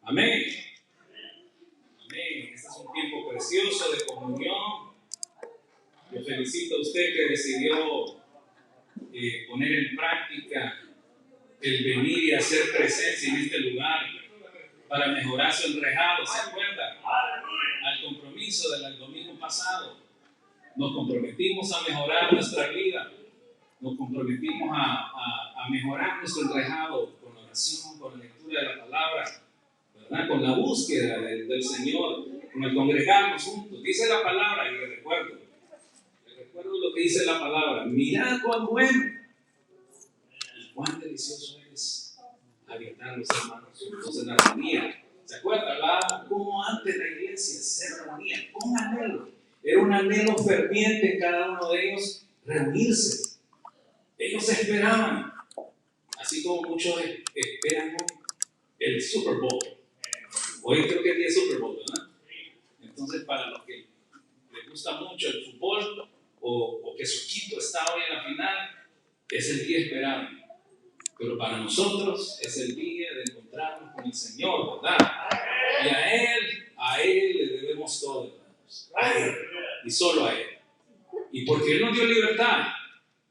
Amén. Amén. Este es un tiempo precioso de comunión. Yo felicito a usted que decidió poner en práctica el venir y hacer presencia en este lugar para mejorar su enrejado. ¿Se acuerda? Al compromiso del domingo pasado. Nos comprometimos a mejorar nuestra vida. Nos comprometimos a mejorar nuestro enrejado con la oración, con la lectura de la palabra, ¿verdad? Con la búsqueda del Señor, con el congregarnos juntos. Dice la palabra, y le recuerdo lo que dice la palabra: mirad cuán bueno y cuán delicioso es habitar los hermanos juntos en armonía. ¿Se acuerda? Hablábamos cómo antes la iglesia se reunía con anhelo. Era un anhelo ferviente en cada uno de ellos reunirse. Ellos esperaban, así como muchos esperan el Super Bowl. Hoy creo que es el Super Bowl, ¿verdad? Entonces, para los que les gusta mucho el fútbol o que su equipo está hoy en la final, es el día esperado. Pero para nosotros es el día de encontrarnos con el Señor, ¿verdad? Y a Él le debemos todo, hermanos. A Él, y solo a Él. Y porque Él nos dio libertad,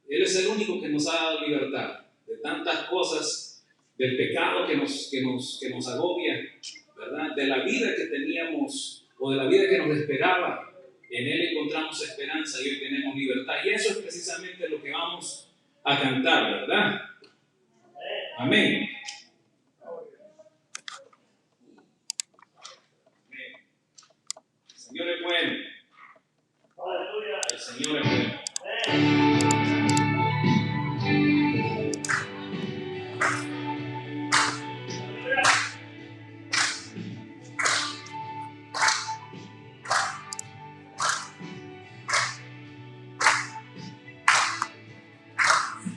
Él es el único que nos ha dado libertad de tantas cosas, del pecado que nos agobia, ¿verdad? De la vida que teníamos o de la vida que nos esperaba. En Él encontramos esperanza y hoy tenemos libertad. Y eso es precisamente lo que vamos a cantar, ¿verdad? Amén. El Señor es bueno. El Señor es bueno.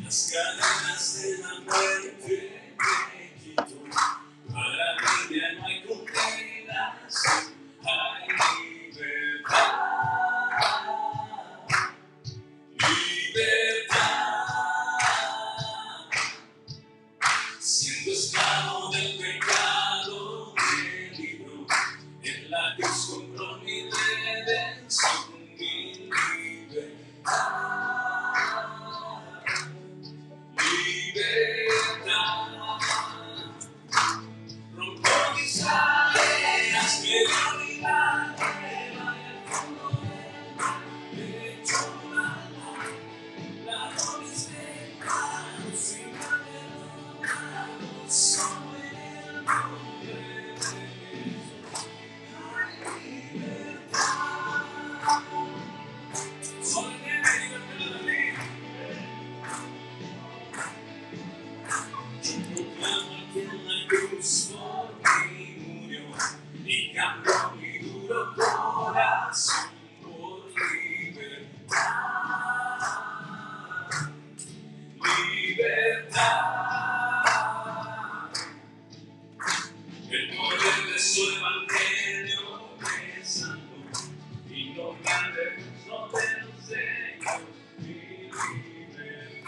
Las cadenas de la muerte me quitó. Para mí ya no hay condenas, hay libertad. Siendo esclavo del pecado me libró. En la cruz compró mi redención, mi libertad. Rompió mis cadenas, me dio milagre, vaya al fondo del mar, me echó la mis pecados y me ha perdonado. Solo en el nombre de Jesús hay libertad. Solo en Él hay libertad. Yo proclamo que en la cruz por mí murió y cambió mi duro corazón por libertad. Libertad. El poder de su evangelio me sanó y no me avergonzó del Señor. Mi libertad.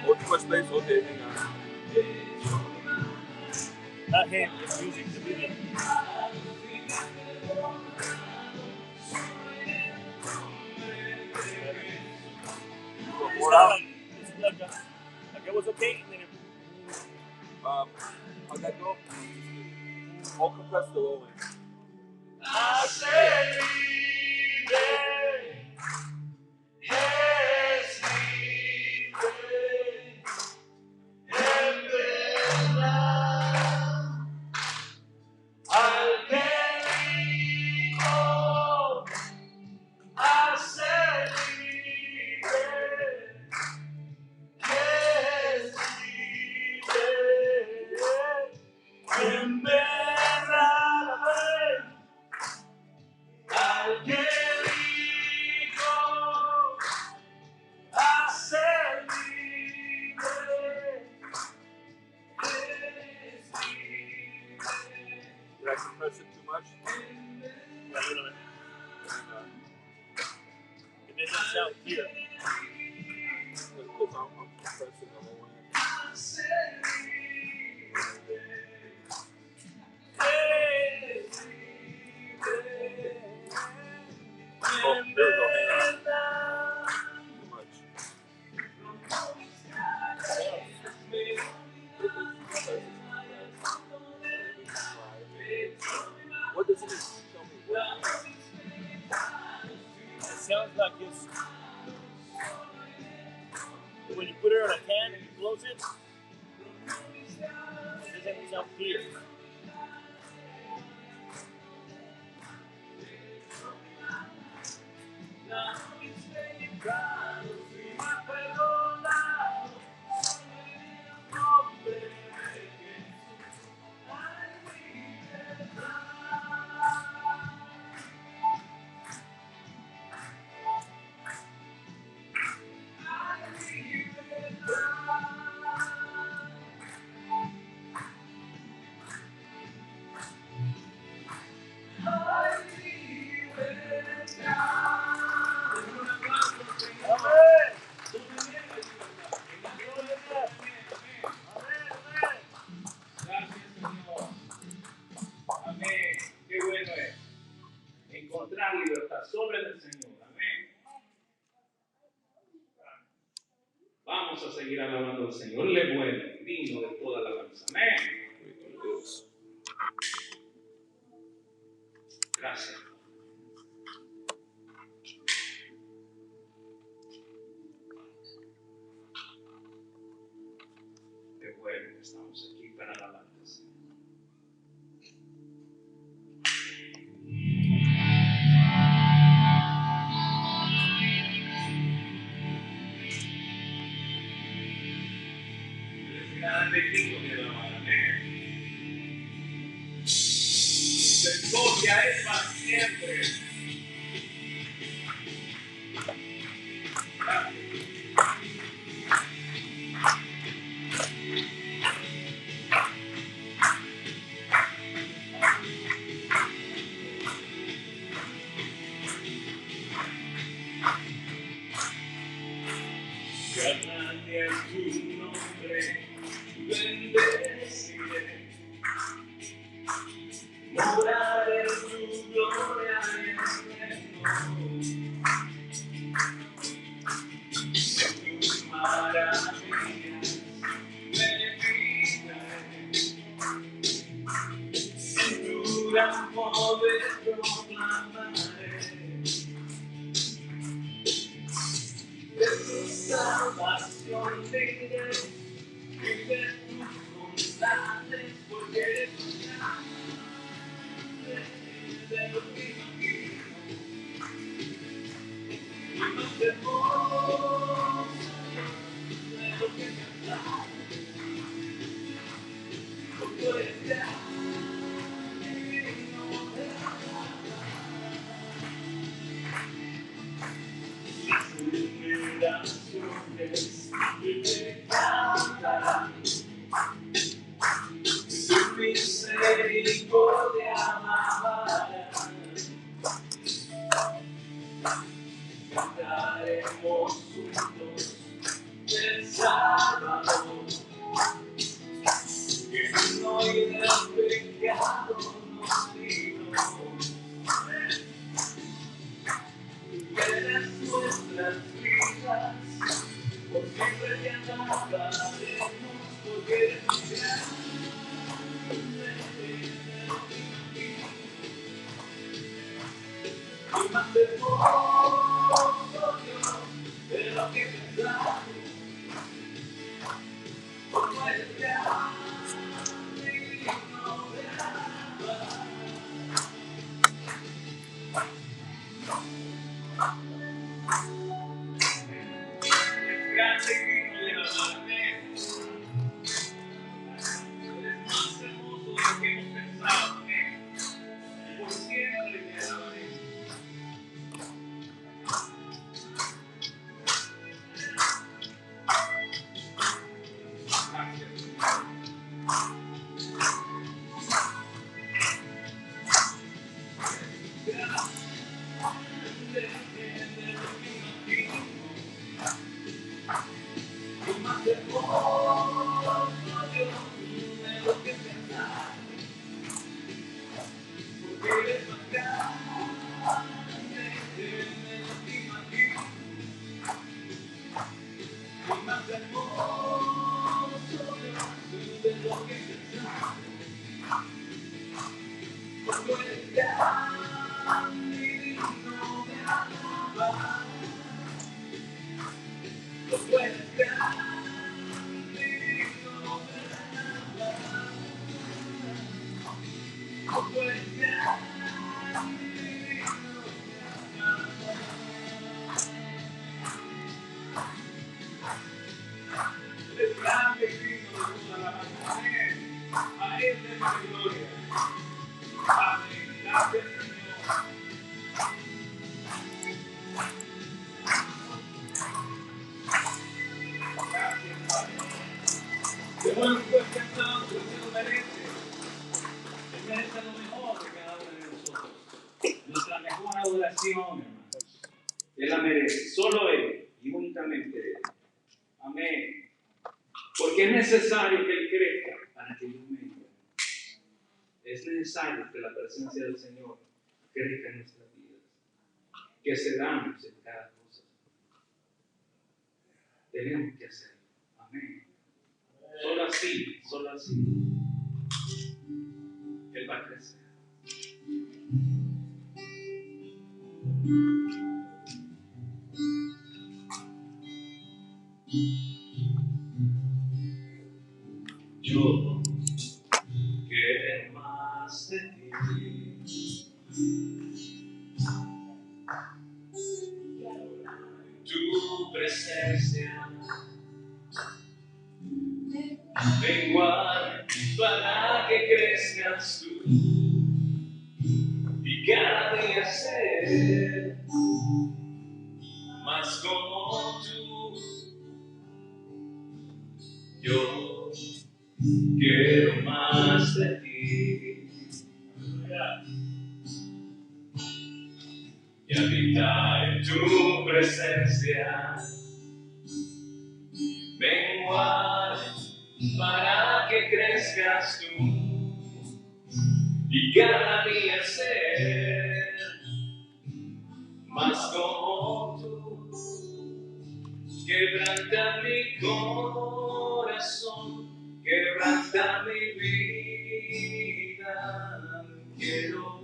Oh, too much space? Okay, hang on. Not him, it's music, the video. It's like it was okay, and then it... How'd that go? All compressed the low end. I say, Did I compress it too much? Yeah, a little bit. doesn't sound clear. Because I'm compressing the low end. Oh, there we go. Hang on. Too much. What does it mean? Tell me. What does it mean? It sounds like it's when you put it on a can and you close it, it doesn't sound clear. Gracias, Señor. Amén. Qué bueno es encontrar libertad sobre el Señor. Amén. Vamos a seguir alabando al Señor. Él es bueno, digno de toda alabanza. Amén. Gracias. Qué bueno que estamos aquí para alabar al Señor. Grande digno de alabar. Amén. Su gloria es para siempre. Gracias. Grande es tu nombre, bendeciré. Morar en tu gloria y en tus maravillas me fijaré. En tu gran poder proclamaré. De tu salvación diré y de tus bondades, porque eres un grande de lo que imagino y más hermoso de lo que me atrae, porque tú eres grande digno de alabar. Las generaciones te cantarán. Tu misericordia amará. Cantaremos juntos del Salvador, que no y del pecado nos libró. Tú eres nuestras vidas, por siempre te alabaremos, porque eres un grande. Y más hermoso Dios de lo que pensamos, porque eres grande y digno de alabar. Es grande y digno de alabar. Amén. Eres más hermoso de lo que hemos pensado. Amén. Y por siempre te alabaremos. Gracias. bueno que usted está, usted lo merece. Él merece lo mejor de cada uno de nosotros. Nuestra mejor adoración, hermano. Él la merece, solo Él y únicamente Él. Amén. Porque es necesario que Él crezca para que yo mengue. Es necesario que la presencia del Señor crezca en nuestras vidas. Que cedamos en cada cosa. Tenemos que hacerlo. Amén. Solo así, Él va a crecer. Yo quiero más de ti. Tu presencia menguar para que crezcas tú y cada día ser más como tú. Yo quiero más de ti y habitar en tu presencia, menguar para que crezcas tú y cada día ser más como tú. Quebranta mi corazón, quebranta mi vida, quiero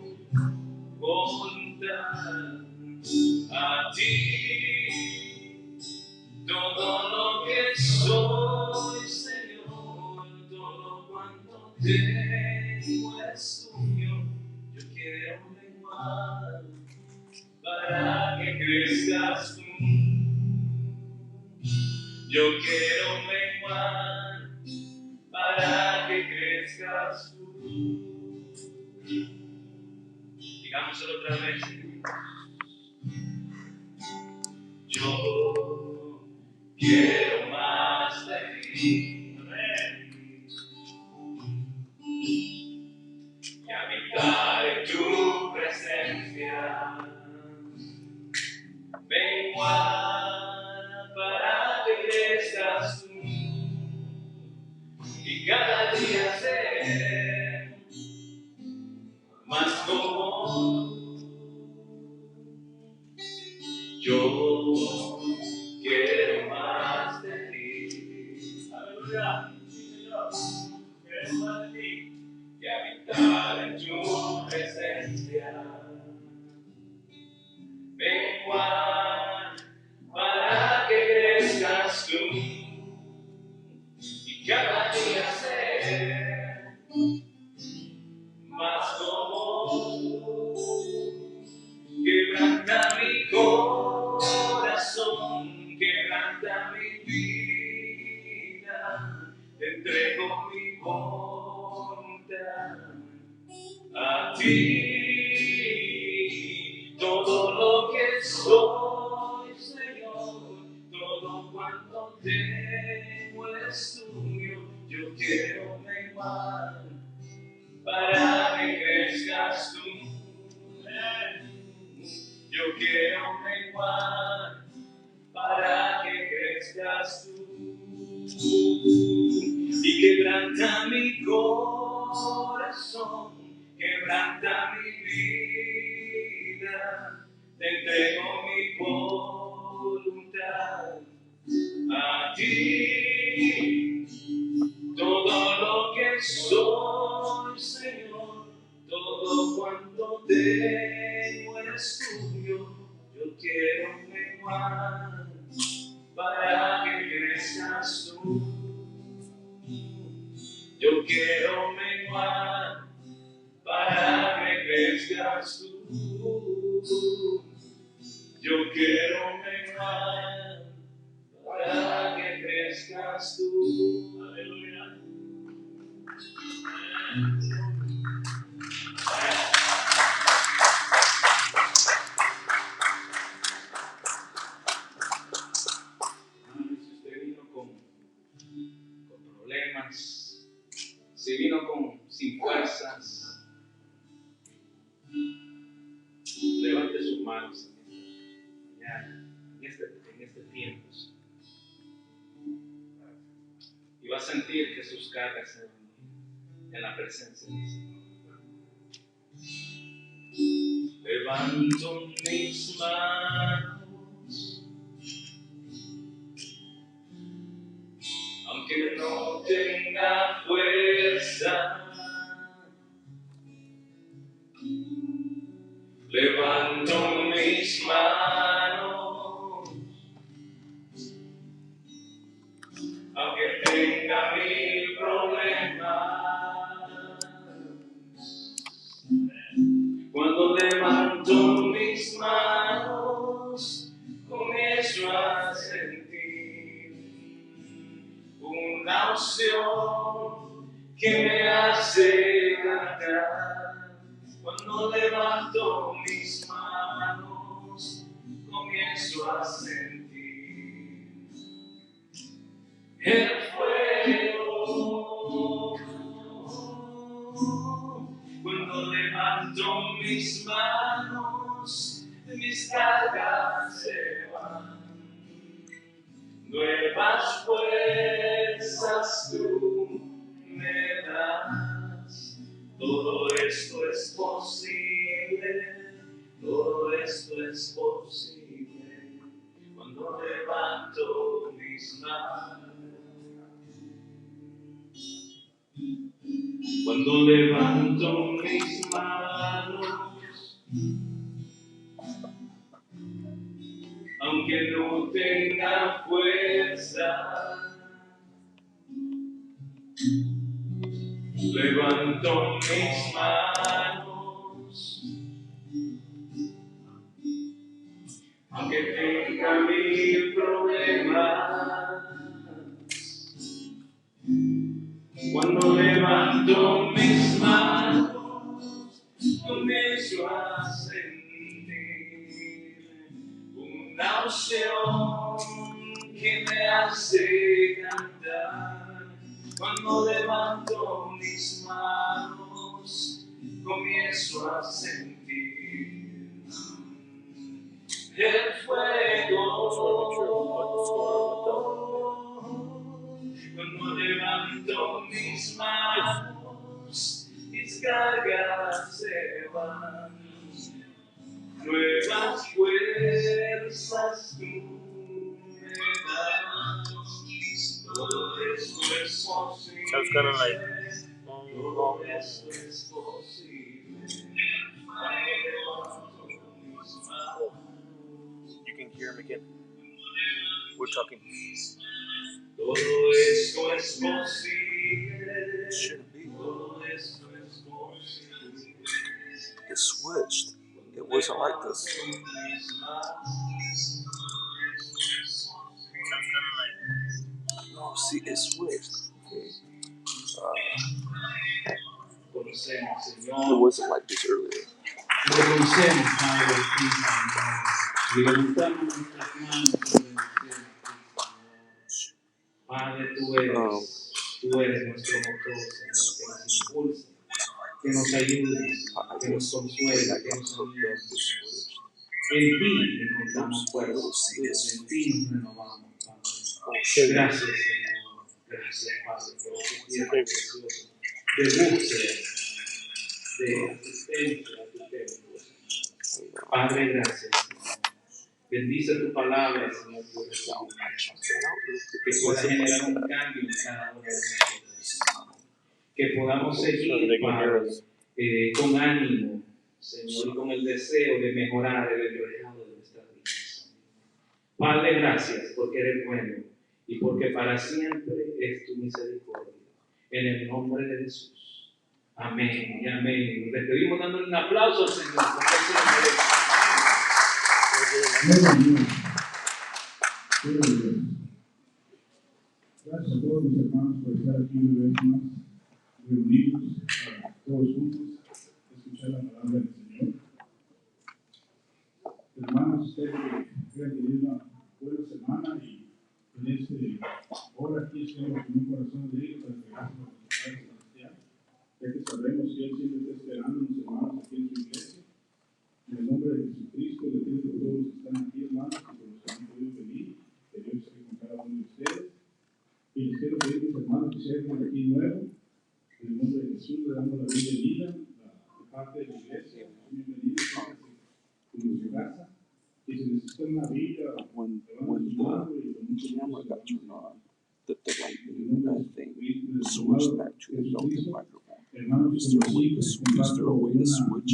contar a ti todo lo que soy, Señor, todo cuanto tengo es tuyo. Yo quiero menguar para que crezcas tú. Yo quiero menguar para que crezcas tú. Digámoslo otra vez. Yo quiero más de ti. Amén. Y habitar en tu presencia. Menguar para que crezcas tú. Y cada día ser más como tú. Yo quiero más de ti. Aleluya. Señor, quiero más de ti. Y habitar en tu presencia. Menguar para que crezcas tú. Y cada día ser más como tú. Quebranta mi corazón, quebranta mi vida, te entrego mi voluntad a ti. Todo lo que soy, Señor, todo cuanto tengo es tuyo. Yo quiero menguar para que crezcas tú. Yo quiero menguar para que crezcas tú. Y quebranta mi corazón, quebranta mi vida, te entrego mi voluntad a ti. Todo lo que soy, Señor, todo cuanto tengo es tuyo. Yo quiero menguar para que crezcas tú. Yo quiero menguar para que crezcas tú. Yo quiero menguar para que crezcas tú. Aleluya. Si usted vino con problemas, manos en este tiempo. Y va a sentir que sus cargas se van en la presencia del Señor. Levanto mis manos, aunque no tenga fuerza. Levanto mis manos, aunque tenga mil problemas. Cuando levanto mis manos, comienzo a sentir una unción que me hace cantar. Cuando levanto mis manos, comienzo a sentir el fuego. Cuando levanto mis manos, mis cargas se van. Nuevas fuerzas tú me das. Todo esto es posible, todo esto es posible. Cuando levanto mis manos. Cuando levanto mis manos, aunque no tenga fuerza, levanto mis manos, aunque tenga mil problemas. Cuando levanto mis manos, comienzo a sentir una unción que me hace cantar. Cuando levanto mis manos, comienzo a sentir el fuego. Cuando levanto mis manos, mis cargas se van. Nuevas fuerzas tú me das. Todo esto es posible. Sounds kind of like. Todo esto es posible. Cuando levanto mis manos. You can hear him again. We're talking. Todo esto es posible. It shouldn't be. Todo esto es posible. It switched. It wasn't like this. No, see, it switched. Okay. Conocemos, It Señor. wasn't like this earlier. Reconocemos, Padre, ti, Señor. Y levantamos nuestras manos sobre el cielo, Señor. Padre, tú eres nuestro motor, Señor, que nos impulsa, que nos ayudes, que nos consuela, que nos alienta. En ti encontramos fuerzas, Señor. En ti nos renovamos, Padre. Gracias, Señor. Gracias, Padre, por este tiempo precioso de búsqueda, de asistencia a tu templo. Padre, gracias, Señor. Bendice tu palabra, Señor, que pueda generar un cambio en cada uno de nosotros. Que podamos seguir, Padre, con ánimo, Señor, y con el deseo de mejorar el reflejado de nuestras vidas. Padre, gracias porque eres bueno y porque para siempre es tu misericordia. En el nombre de Jesús. Amén y amén. Nos despedimos dándole un aplauso al Señor. Porque Él se lo merece. Gracias a todos mis hermanos por estar aquí una vez más reunidos, todos juntos, a escuchar la palabra del Señor. Hermanos, ustedes que han tenido una buena semana y en esta hora aquí estamos con un corazón alegre para entregarse a nuestro Padre Celestial, ya que sabemos que Él siempre está esperando a los hermanos aquí en su iglesia. Y En el nombre de Jesucristo, le pido por todos los que están aquí, hermanos, y por los que han podido venir, que Dios esté con cada uno de ustedes. Y les quiero pedir, mis hermanos, que sean por aquí nuevo. En el nombre de Jesús, le damos la bienvenida de parte de la iglesia. Bienvenidos, siéntanse en su casa. Y si necesitan una Biblia, When levanten su mano y con mucho camera gusto got se turned la on, the light en in el nombre that de thing Jesucristo, switched back to a built-in microphone. Is there a way to switch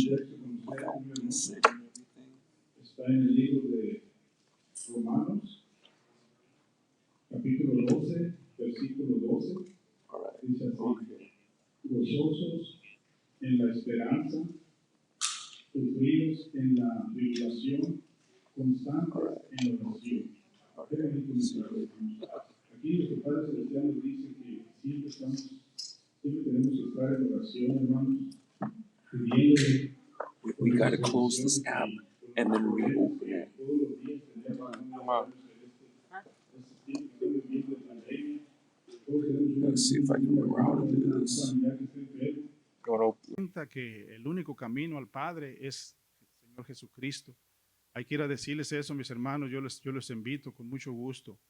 it without resetting everything? Está en el libro de Romanos, capítulo 12, versículo 12. All right. Dice así: Okay. gozosos en la esperanza, sufridos en la tribulación, constantes en la oración. Qué bonito mensaje, hermanos. Aquí nuestro Padre Celestial nos dice que siempre tenemos que estar en oración, hermanos, pidiéndole. We got to close this app and then reopen it. Let's see if I can remember how to do this. Que el único camino al Padre es el Señor Jesucristo. Hay que ir a decirles eso, mis hermanos. Yo les invito con mucho gusto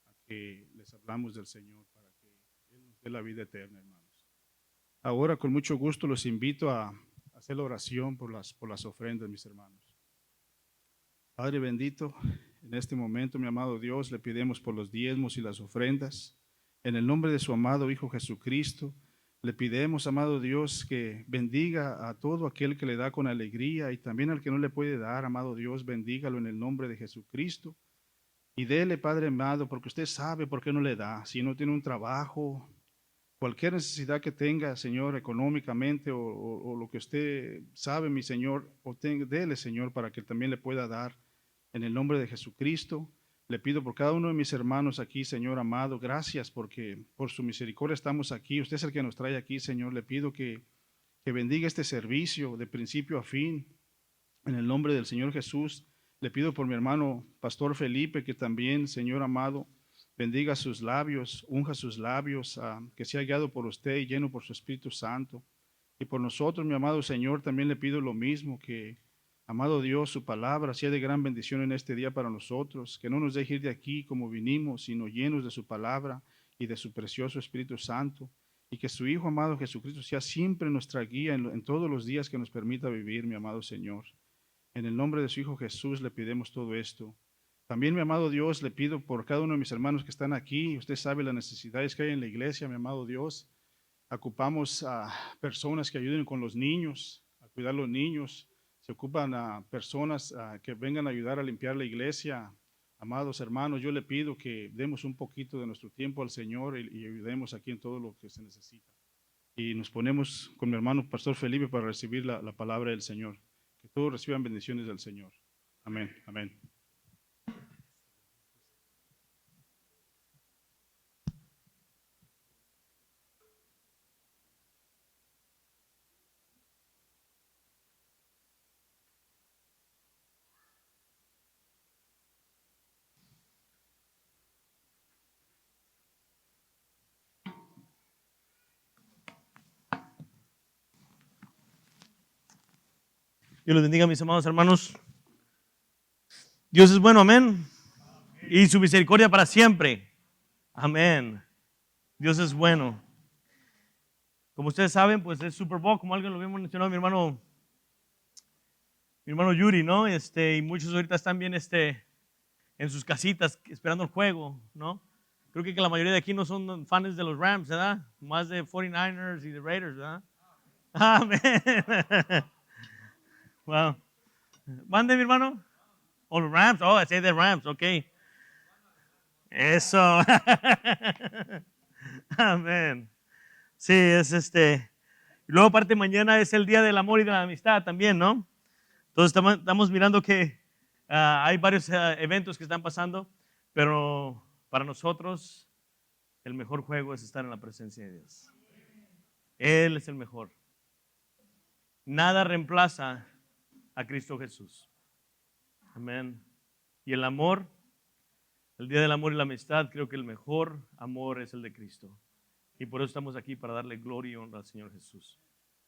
a que les hablamos del Señor para que Él nos dé la vida eterna, hermanos. Ahora con mucho gusto los invito a hacer la oración por las ofrendas, mis hermanos. Padre bendito, en este momento, mi amado Dios, le pedimos por los diezmos y las ofrendas. En el nombre de su amado Hijo Jesucristo, le pedimos, amado Dios, que bendiga a todo aquel que le da con alegría y también al que no le puede dar, amado Dios, bendígalo en el nombre de Jesucristo. Y dele, Padre amado, porque usted sabe por qué no le da. Si no tiene un trabajo, cualquier necesidad que tenga, Señor, económicamente o lo que usted sabe, mi Señor, dele, Señor, para que también le pueda dar en el nombre de Jesucristo. Le pido por cada uno de mis hermanos aquí, Señor amado, gracias porque por su misericordia estamos aquí. Usted es el que nos trae aquí, Señor. Le pido que bendiga este servicio de principio a fin. En el nombre del Señor Jesús, le pido por mi hermano Pastor Felipe, que también, Señor amado, bendiga sus labios, unja sus labios, que sea guiado por usted y lleno por su Espíritu Santo. Y por nosotros, mi amado Señor, también le pido lo mismo, que amado Dios, su palabra sea de gran bendición en este día para nosotros, que no nos deje ir de aquí como vinimos, sino llenos de su palabra y de su precioso Espíritu Santo, y que su Hijo amado Jesucristo sea siempre nuestra guía en todos los días que nos permita vivir, mi amado Señor. En el nombre de su Hijo Jesús le pedimos todo esto. También, mi amado Dios, le pido por cada uno de mis hermanos que están aquí. Usted sabe las necesidades que hay en la iglesia, mi amado Dios. Ocupamos a personas que ayuden con los niños, a cuidar a los niños. Se ocupan a personas que vengan a ayudar a limpiar la iglesia. Amados hermanos, yo le pido que demos un poquito de nuestro tiempo al Señor y ayudemos aquí en todo lo que se necesita. Y nos ponemos con mi hermano Pastor Felipe para recibir la palabra del Señor. Que todos reciban bendiciones del Señor. Amén, amén. Dios los bendiga, mis amados hermanos. Dios es bueno, amén. Y su misericordia para siempre. Amén. Dios es bueno. Como ustedes saben, pues es Super Bowl, como alguien lo había mencionado mi hermano Yuri, ¿no? Y muchos ahorita están bien en sus casitas esperando el juego, ¿no? Creo que la mayoría de aquí no son fans de los Rams, ¿verdad? Más de 49ers y de Raiders, ¿verdad? Amén. Wow. Mande, mi hermano. Oh, los Rams. Oh, I say the Rams. Ok. Eso. Amén. Sí, es Y luego, aparte, mañana es el Día del Amor y de la Amistad también, ¿no? Entonces, estamos mirando que hay varios eventos que están pasando, pero para nosotros, el mejor juego es estar en la presencia de Dios. Él es el mejor. Nada reemplaza a Cristo Jesús. Amén. Y el amor, el Día del Amor y la Amistad, creo que el mejor amor es el de Cristo. Y por eso estamos aquí, para darle gloria y honra al Señor Jesús.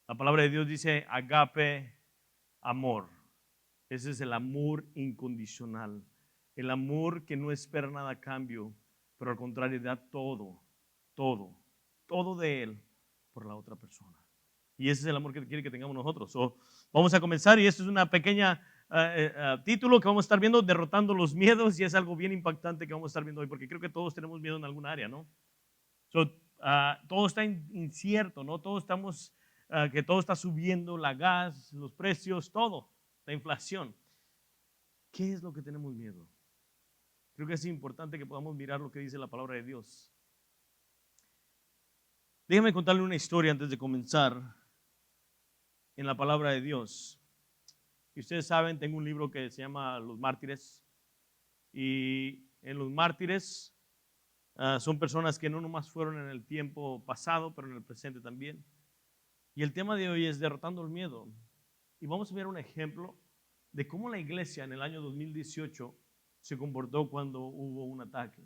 La palabra de Dios dice agape amor. Ese es el amor incondicional. El amor que no espera nada a cambio, pero al contrario da todo, todo de Él por la otra persona. Y ese es el amor que quiere que tengamos nosotros. Vamos a comenzar y esto es una pequeña título que vamos a estar viendo, derrotando los miedos, y es algo bien impactante que vamos a estar viendo hoy, porque creo que todos tenemos miedo en alguna área, ¿no? Todo está incierto, ¿no? Que todo está subiendo, la gas, los precios, todo, la inflación. ¿Qué es lo que tenemos miedo? Creo que es importante que podamos mirar lo que dice la palabra de Dios. Déjame contarle una historia antes de comenzar en la palabra de Dios. Y ustedes saben, tengo un libro que se llama Los Mártires. Y en los mártires son personas que no nomás fueron en el tiempo pasado, pero en el presente también. Y el tema de hoy es derrotando el miedo. Y vamos a ver un ejemplo de cómo la iglesia en el año 2018 se comportó cuando hubo un ataque.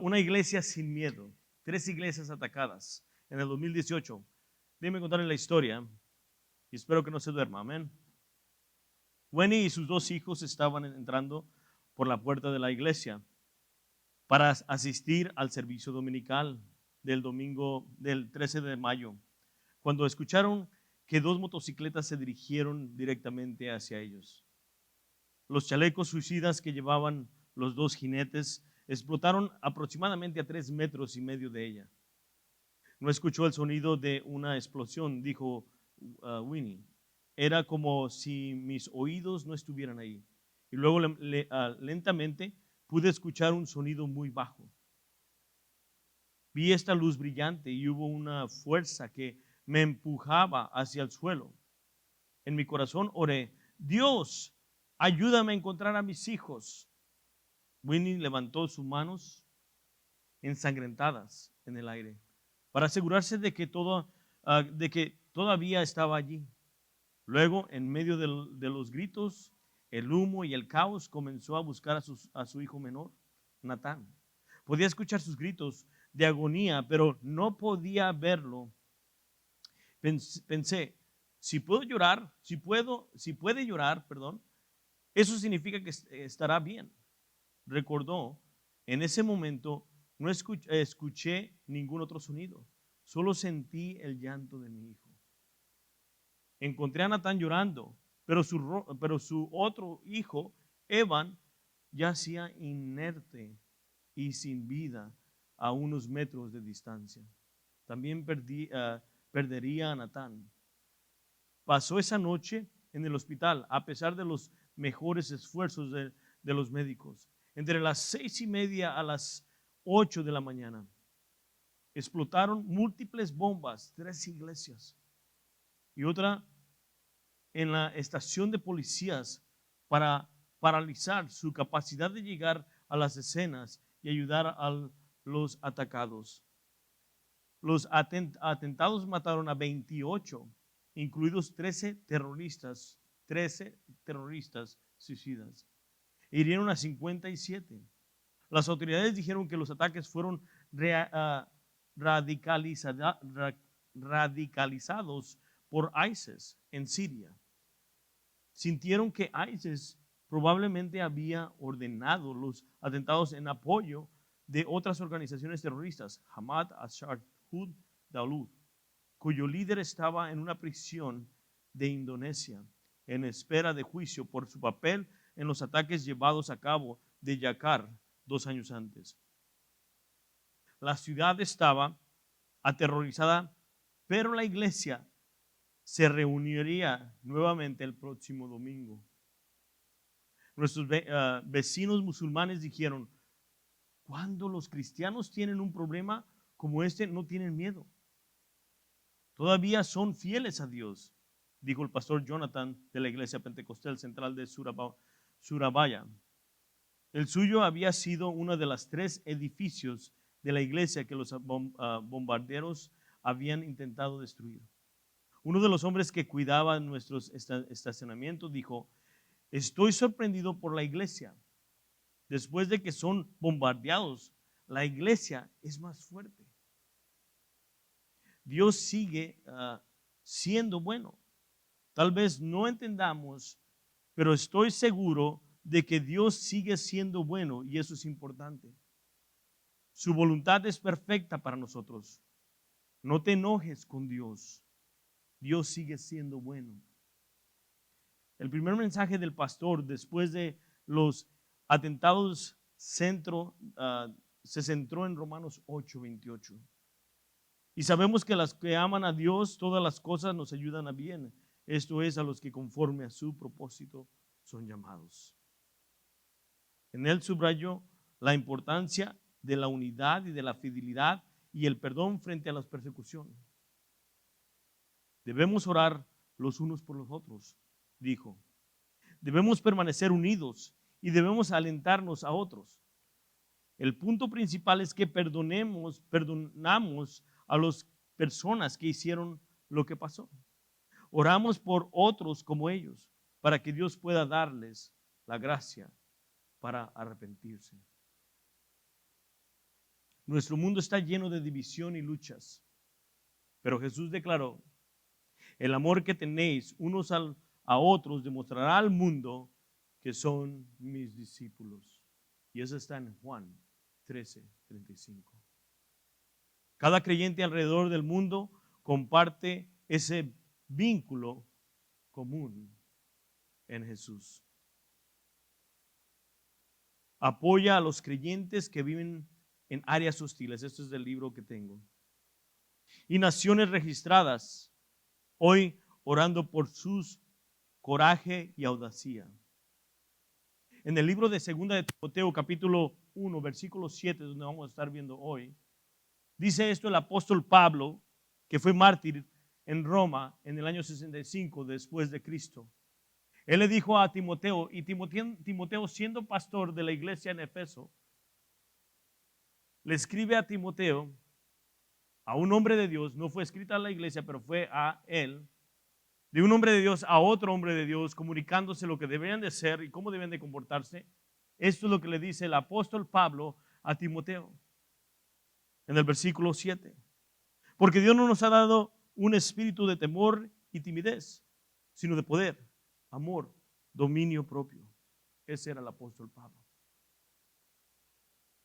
Una iglesia sin miedo. 3 iglesias atacadas en el 2018. Déjenme contarles la historia y espero que no se duerma. Amén. Winnie y sus 2 hijos estaban entrando por la puerta de la iglesia para asistir al servicio dominical del domingo del 13 de mayo, cuando escucharon que 2 motocicletas se dirigieron directamente hacia ellos. Los chalecos suicidas que llevaban los 2 jinetes explotaron aproximadamente a 3,5 metros de ella. No escuchó el sonido de una explosión, dijo Winnie. Era como si mis oídos no estuvieran ahí. Y luego lentamente pude escuchar un sonido muy bajo. Vi esta luz brillante y hubo una fuerza que me empujaba hacia el suelo. En mi corazón oré: Dios, ayúdame a encontrar a mis hijos. Winnie levantó sus manos ensangrentadas en el aire para asegurarse de que todavía estaba allí. Luego, en medio de los gritos, el humo y el caos, comenzó a buscar a su hijo menor, Natán. Podía escuchar sus gritos de agonía, pero no podía verlo. Pensé, si puede llorar, eso significa que estará bien. Recordó, en ese momento no escuché ningún otro sonido, solo sentí el llanto de mi hijo. Encontré a Natán llorando, pero su otro hijo, Evan, yacía inerte y sin vida a unos metros de distancia. También perdería a Natán. Pasó esa noche en el hospital, a pesar de los mejores esfuerzos de los médicos. Entre las 6:30 a las 8 de la mañana, explotaron múltiples bombas, 3 iglesias y otra en la estación de policías, para paralizar su capacidad de llegar a las escenas y ayudar a los atacados. Los atentados mataron a 28, incluidos 13 terroristas suicidas. Hirieron a 57. Las autoridades dijeron que los ataques fueron radicalizados por ISIS en Siria. Sintieron que ISIS probablemente había ordenado los atentados en apoyo de otras organizaciones terroristas, Hamad Ansarut Daulah, cuyo líder estaba en una prisión de Indonesia en espera de juicio por su papel en los ataques llevados a cabo de Yakar 2 años antes. La ciudad estaba aterrorizada, pero la iglesia se reuniría nuevamente el próximo domingo. Nuestros vecinos musulmanes dijeron: cuando los cristianos tienen un problema como este, no tienen miedo. Todavía son fieles a Dios, dijo el pastor Jonathan de la Iglesia Pentecostal Central de Surabaya. El suyo había sido uno de los 3 edificios de la iglesia que los bombarderos habían intentado destruir. Uno de los hombres que cuidaba nuestros estacionamientos dijo: estoy sorprendido por la iglesia. Después de que son bombardeados, la iglesia es más fuerte. Dios sigue siendo bueno. Tal vez no entendamos pero estoy seguro de que Dios sigue siendo bueno y eso es importante. Su voluntad es perfecta para nosotros. No te enojes con Dios. Dios sigue siendo bueno. El primer mensaje del pastor después de los atentados se centró en Romanos 8:28. Y sabemos que las que aman a Dios, todas las cosas nos ayudan a bien. Esto es, a los que conforme a su propósito son llamados. En él subrayó la importancia de la unidad y de la fidelidad y el perdón frente a las persecuciones. Debemos orar los unos por los otros, dijo. Debemos permanecer unidos y debemos alentarnos a otros. El punto principal es que perdonamos a las personas que hicieron lo que pasó. Oramos por otros como ellos, para que Dios pueda darles la gracia para arrepentirse. Nuestro mundo está lleno de división y luchas, pero Jesús declaró: el amor que tenéis unos a otros demostrará al mundo que son mis discípulos. Y eso está en Juan 13:35. Cada creyente alrededor del mundo comparte ese vínculo común en Jesús. Apoya a los creyentes que viven en áreas hostiles. Esto es del libro que tengo. Y naciones registradas, hoy orando por sus coraje y audacia. En el libro de 2 de Timoteo, capítulo 1, versículo 7, donde vamos a estar viendo hoy, dice esto el apóstol Pablo, que fue mártir en Roma en el año 65 después de Cristo. Él le dijo a Timoteo, y Timoteo siendo pastor de la iglesia en Efeso, le escribe a Timoteo, a un hombre de Dios, no fue escrita a la iglesia, pero fue a él, de un hombre de Dios a otro hombre de Dios, comunicándose lo que debían de ser y cómo deben de comportarse. Esto es lo que le dice el apóstol Pablo a Timoteo en el versículo 7. Porque Dios no nos ha dado un espíritu de temor y timidez, sino de poder, amor, dominio propio. Ese era el apóstol Pablo.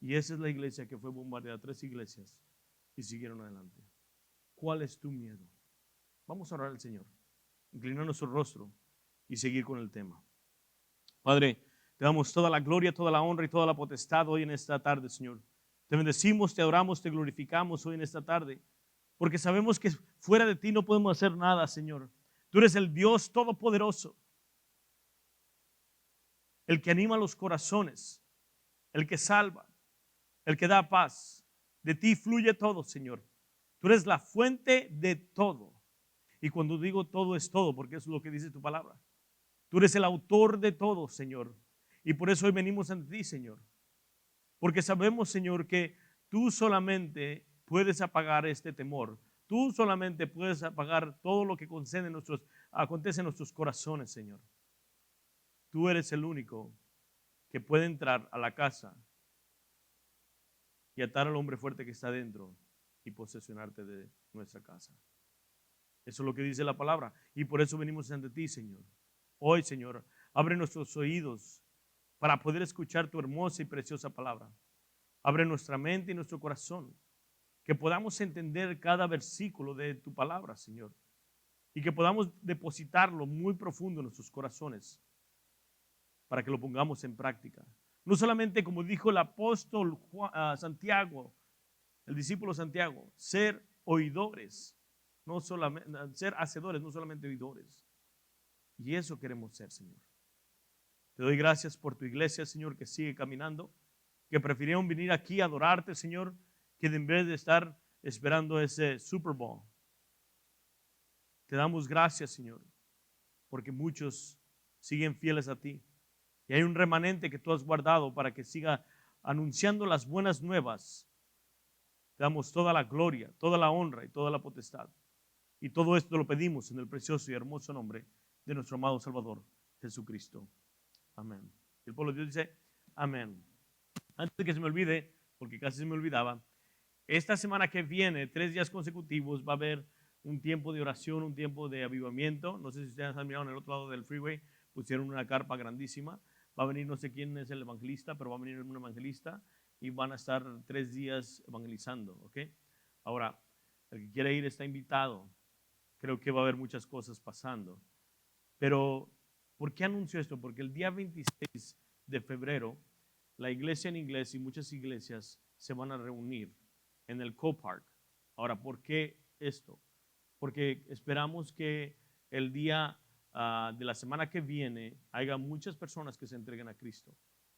Y esa es la iglesia que fue bombardeada, 3 iglesias, y siguieron adelante. ¿Cuál es tu miedo? Vamos a orar al Señor, inclinar nuestro rostro y seguir con el tema. Padre, te damos toda la gloria, toda la honra y toda la potestad hoy en esta tarde, Señor. Te bendecimos, te adoramos, te glorificamos hoy en esta tarde, porque sabemos que fuera de ti no podemos hacer nada, Señor. Tú eres el Dios todopoderoso, el que anima los corazones, el que salva, el que da paz. De ti fluye todo, Señor. Tú eres la fuente de todo. Y cuando digo todo es todo, porque eso es lo que dice tu palabra. Tú eres el autor de todo, Señor. Y por eso hoy venimos ante ti, Señor. Porque sabemos, Señor, que tú solamente puedes apagar este temor. Tú solamente puedes apagar todo lo que acontece en nuestros corazones, Señor. Tú eres el único que puede entrar a la casa y atar al hombre fuerte que está dentro y posesionarte de nuestra casa. Eso es lo que dice la palabra. Y por eso venimos ante ti, Señor. Hoy, Señor, abre nuestros oídos para poder escuchar tu hermosa y preciosa palabra. Abre nuestra mente y nuestro corazón, que podamos entender cada versículo de tu palabra, Señor, y que podamos depositarlo muy profundo en nuestros corazones para que lo pongamos en práctica. No solamente, como dijo el apóstol Santiago, el discípulo Santiago, ser oidores, no solamente ser hacedores, no solamente oidores. Y eso queremos ser, Señor. Te doy gracias por tu iglesia, Señor, que sigue caminando, que prefirieron venir aquí a adorarte, Señor, que en vez de estar esperando ese Super Bowl. Te damos gracias, Señor, porque muchos siguen fieles a ti. Y hay un remanente que tú has guardado para que siga anunciando las buenas nuevas. Te damos toda la gloria, toda la honra y toda la potestad. Y todo esto lo pedimos en el precioso y hermoso nombre de nuestro amado Salvador, Jesucristo. Amén. Y el pueblo de Dios dice, amén. Antes de que se me olvide, porque casi se me olvidaba, esta semana que viene, 3 días consecutivos, va a haber un tiempo de oración, un tiempo de avivamiento. No sé si ustedes han mirado en el otro lado del freeway, pusieron una carpa grandísima. Va a venir, no sé quién es el evangelista, pero va a venir un evangelista y van a estar 3 días evangelizando, ¿ok? Ahora, el que quiera ir está invitado. Creo que va a haber muchas cosas pasando. Pero, ¿por qué anuncio esto? Porque el día 26 de febrero, la iglesia en inglés y muchas iglesias se van a reunir en el Co-Park. Ahora, ¿por qué esto? Porque esperamos que el día de la semana que viene haya muchas personas que se entreguen a Cristo.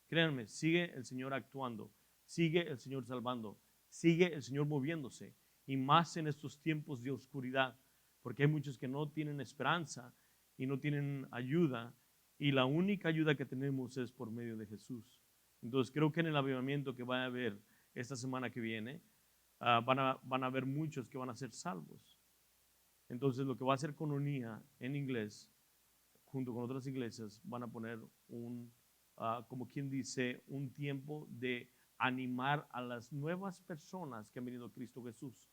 Créanme, sigue el Señor actuando, sigue el Señor salvando, sigue el Señor moviéndose, y más en estos tiempos de oscuridad, porque hay muchos que no tienen esperanza y no tienen ayuda, y la única ayuda que tenemos es por medio de Jesús. Entonces creo que en el avivamiento que va a haber esta semana que viene, van a haber muchos que van a ser salvos. Entonces lo que va a hacer Koinonia en inglés, junto con otras iglesias, van a poner como quien dice, un tiempo de animar a las nuevas personas que han venido a Cristo Jesús.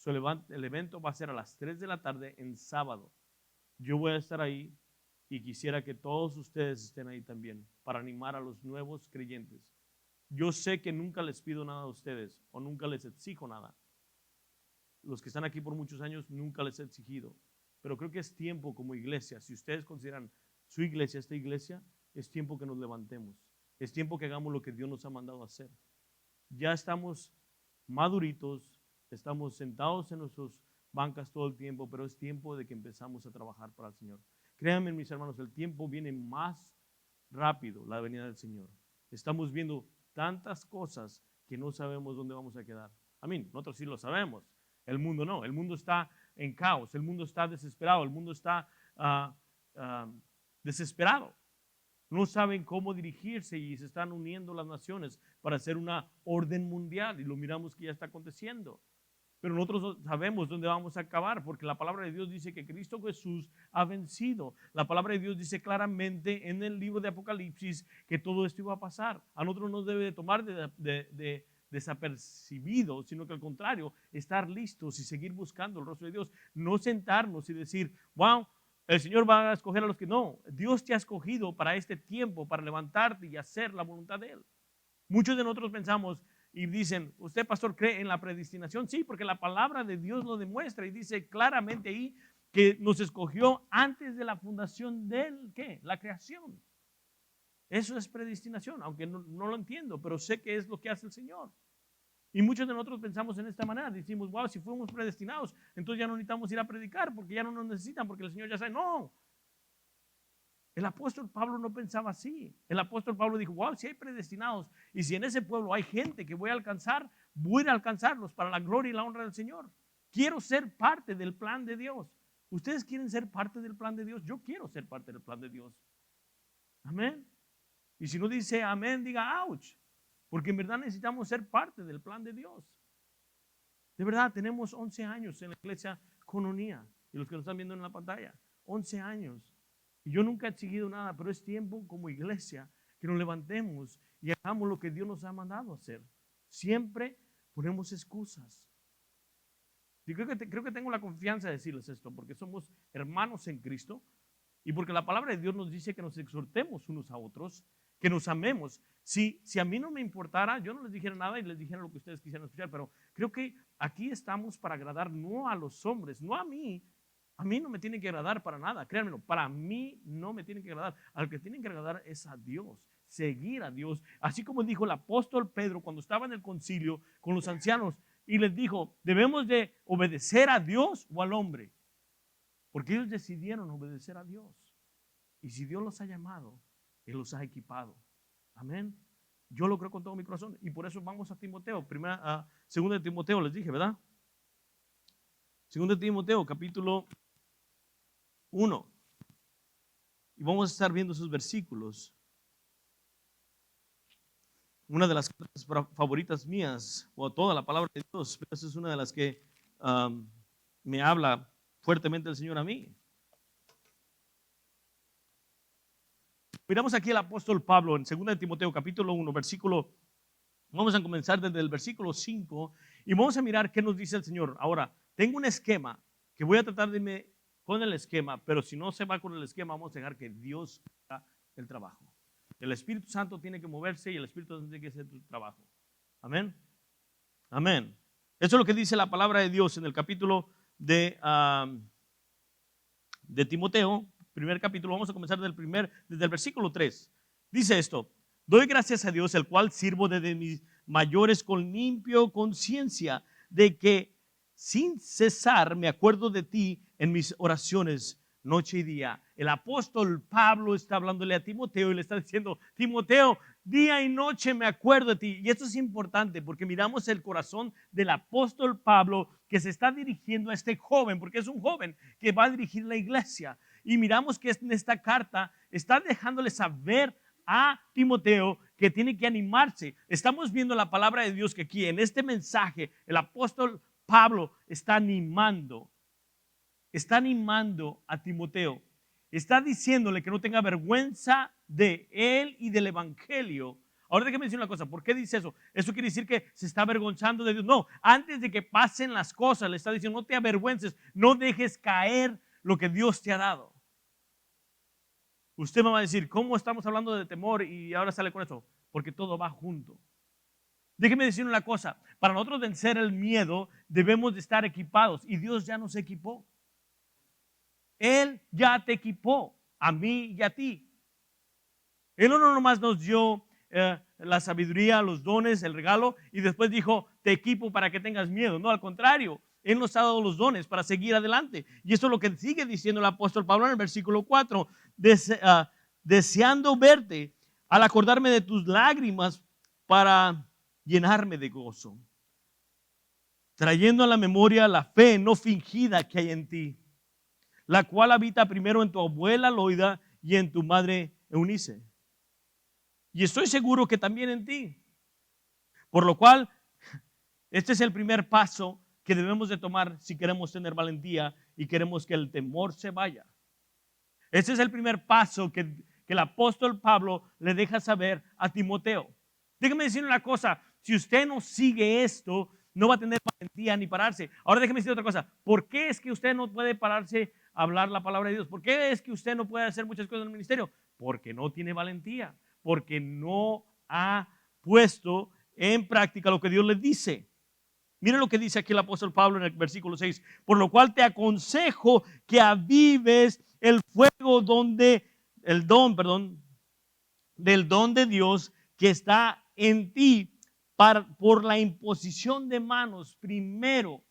El evento va a ser a las 3 de la tarde en sábado. Yo voy a estar ahí y quisiera que todos ustedes estén ahí también para animar a los nuevos creyentes. Yo sé que nunca les pido nada a ustedes o nunca les exijo nada. Los que están aquí por muchos años nunca les he exigido, pero creo que es tiempo como iglesia, si ustedes consideran su iglesia, esta iglesia, es tiempo que nos levantemos, es tiempo que hagamos lo que Dios nos ha mandado a hacer. Ya estamos maduritos, estamos sentados en nuestras bancas todo el tiempo, pero es tiempo de que empezamos a trabajar para el Señor. Créanme, mis hermanos, el tiempo viene más rápido, la venida del Señor. Estamos viendo tantas cosas que no sabemos dónde vamos a quedar. Amén, nosotros sí lo sabemos, el mundo no, el mundo está en caos, el mundo está desesperado, el mundo está desesperado. No saben cómo dirigirse y se están uniendo las naciones para hacer una orden mundial, y lo miramos que ya está aconteciendo. Pero nosotros sabemos dónde vamos a acabar, porque la palabra de Dios dice que Cristo Jesús ha vencido. La palabra de Dios dice claramente en el libro de Apocalipsis que todo esto iba a pasar. A nosotros no debe de tomar de desapercibido, sino que al contrario, estar listos y seguir buscando el rostro de Dios. No sentarnos y decir, wow, el Señor va a escoger a los que no. Dios te ha escogido para este tiempo, para levantarte y hacer la voluntad de Él. Muchos de nosotros pensamos y dicen, ¿usted, pastor, cree en la predestinación? Sí, porque la palabra de Dios lo demuestra y dice claramente ahí que nos escogió antes de la fundación de ¿qué? La creación. Eso es predestinación, aunque no lo entiendo, pero sé que es lo que hace el Señor. Y muchos de nosotros pensamos en esta manera, decimos, wow, si fuimos predestinados, entonces ya no necesitamos ir a predicar porque ya no nos necesitan, porque el Señor ya sabe. No, el apóstol Pablo no pensaba así. El apóstol Pablo dijo, wow, si hay predestinados y si en ese pueblo hay gente que voy a alcanzar, voy a alcanzarlos para la gloria y la honra del Señor. Quiero ser parte del plan de Dios. ¿Ustedes quieren ser parte del plan de Dios? Yo quiero ser parte del plan de Dios. Amén. Y si no dice amén, diga ouch. Porque en verdad necesitamos ser parte del plan de Dios. De verdad, tenemos 11 años en la iglesia Koinonia. Y los que nos están viendo en la pantalla, 11 años. Y yo nunca he exigido nada, pero es tiempo como iglesia que nos levantemos y hagamos lo que Dios nos ha mandado a hacer. Siempre ponemos excusas. Y creo que tengo la confianza de decirles esto, porque somos hermanos en Cristo y porque la palabra de Dios nos dice que nos exhortemos unos a otros, que nos amemos. Si a mí no me importara, yo no les dijera nada y les dijera lo que ustedes quisieran escuchar, pero creo que aquí estamos para agradar no a los hombres, no a mí. A mí no me tiene que agradar para nada, créanmelo, para mí no me tiene que agradar. Al que tiene que agradar es a Dios, seguir a Dios. Así como dijo el apóstol Pedro cuando estaba en el concilio con los ancianos y les dijo, debemos de obedecer a Dios o al hombre, porque ellos decidieron obedecer a Dios. Y si Dios los ha llamado, Él los ha equipado. Amén. Yo lo creo con todo mi corazón y por eso vamos a Timoteo, segunda de Timoteo les dije, ¿verdad? Segunda de Timoteo, capítulo 1. Y vamos a estar viendo esos versículos. Una de las cartas favoritas mías, o toda la palabra de Dios, pero esa es una de las que me habla fuertemente el Señor a mí. Miramos aquí el apóstol Pablo en 2 de Timoteo capítulo 1, versículo, vamos a comenzar desde el versículo 5 y vamos a mirar qué nos dice el Señor. Ahora, tengo un esquema que voy a tratar de con el esquema, pero si no se va con el esquema, vamos a dejar que Dios haga el trabajo. El Espíritu Santo tiene que moverse y el Espíritu Santo tiene que hacer tu trabajo. Amén. Amén. Eso es lo que dice la palabra de Dios en el capítulo de Timoteo, primer capítulo. Vamos a comenzar desde el versículo 3. Dice esto: doy gracias a Dios, el cual sirvo desde mis mayores con limpio conciencia, de que sin cesar me acuerdo de ti en mis oraciones noche y día. El apóstol Pablo está hablándole a Timoteo y le está diciendo: Timoteo, día y noche me acuerdo de ti. Y esto es importante porque miramos el corazón del apóstol Pablo que se está dirigiendo a este joven, porque es un joven que va a dirigir la iglesia. Y miramos que en esta carta está dejándole saber a Timoteo que tiene que animarse. Estamos viendo la palabra de Dios que aquí en este mensaje el apóstol Pablo está animando a Timoteo. Está diciéndole que no tenga vergüenza de él y del evangelio. Ahora déjeme decir una cosa: ¿por qué dice eso? Eso quiere decir que se está avergonzando de Dios. No, antes de que pasen las cosas le está diciendo: no te avergüences, no dejes caer lo que Dios te ha dado. Usted me va a decir: ¿cómo estamos hablando de temor y ahora sale con eso? Porque todo va junto. Déjeme decir una cosa: para nosotros vencer el miedo debemos de estar equipados, y Dios ya nos equipó. Él ya te equipó, a mí y a ti. Él no nomás nos dio la sabiduría, los dones, el regalo, y después dijo: te equipo para que tengas miedo. No, al contrario, Él nos ha dado los dones para seguir adelante. Y eso es lo que sigue diciendo el apóstol Pablo en el versículo 4. Deseando verte, al acordarme de tus lágrimas, para llenarme de gozo, trayendo a la memoria la fe no fingida que hay en ti, la cual habita primero en tu abuela Loida y en tu madre Eunice. Y estoy seguro que también en ti. Por lo cual, este es el primer paso que debemos de tomar si queremos tener valentía y queremos que el temor se vaya. Este es el primer paso que el apóstol Pablo le deja saber a Timoteo. Déjeme decir una cosa: si usted no sigue esto, no va a tener valentía ni pararse. Ahora déjeme decir otra cosa: ¿por qué es que usted no puede pararse a hablar la palabra de Dios? ¿Por qué es que usted no puede hacer muchas cosas en el ministerio? Porque no tiene valentía, porque no ha puesto en práctica lo que Dios le dice. Miren lo que dice aquí el apóstol Pablo en el versículo 6. Por lo cual te aconsejo que avives el fuego del don de Dios que está en ti por la imposición de manos. Primero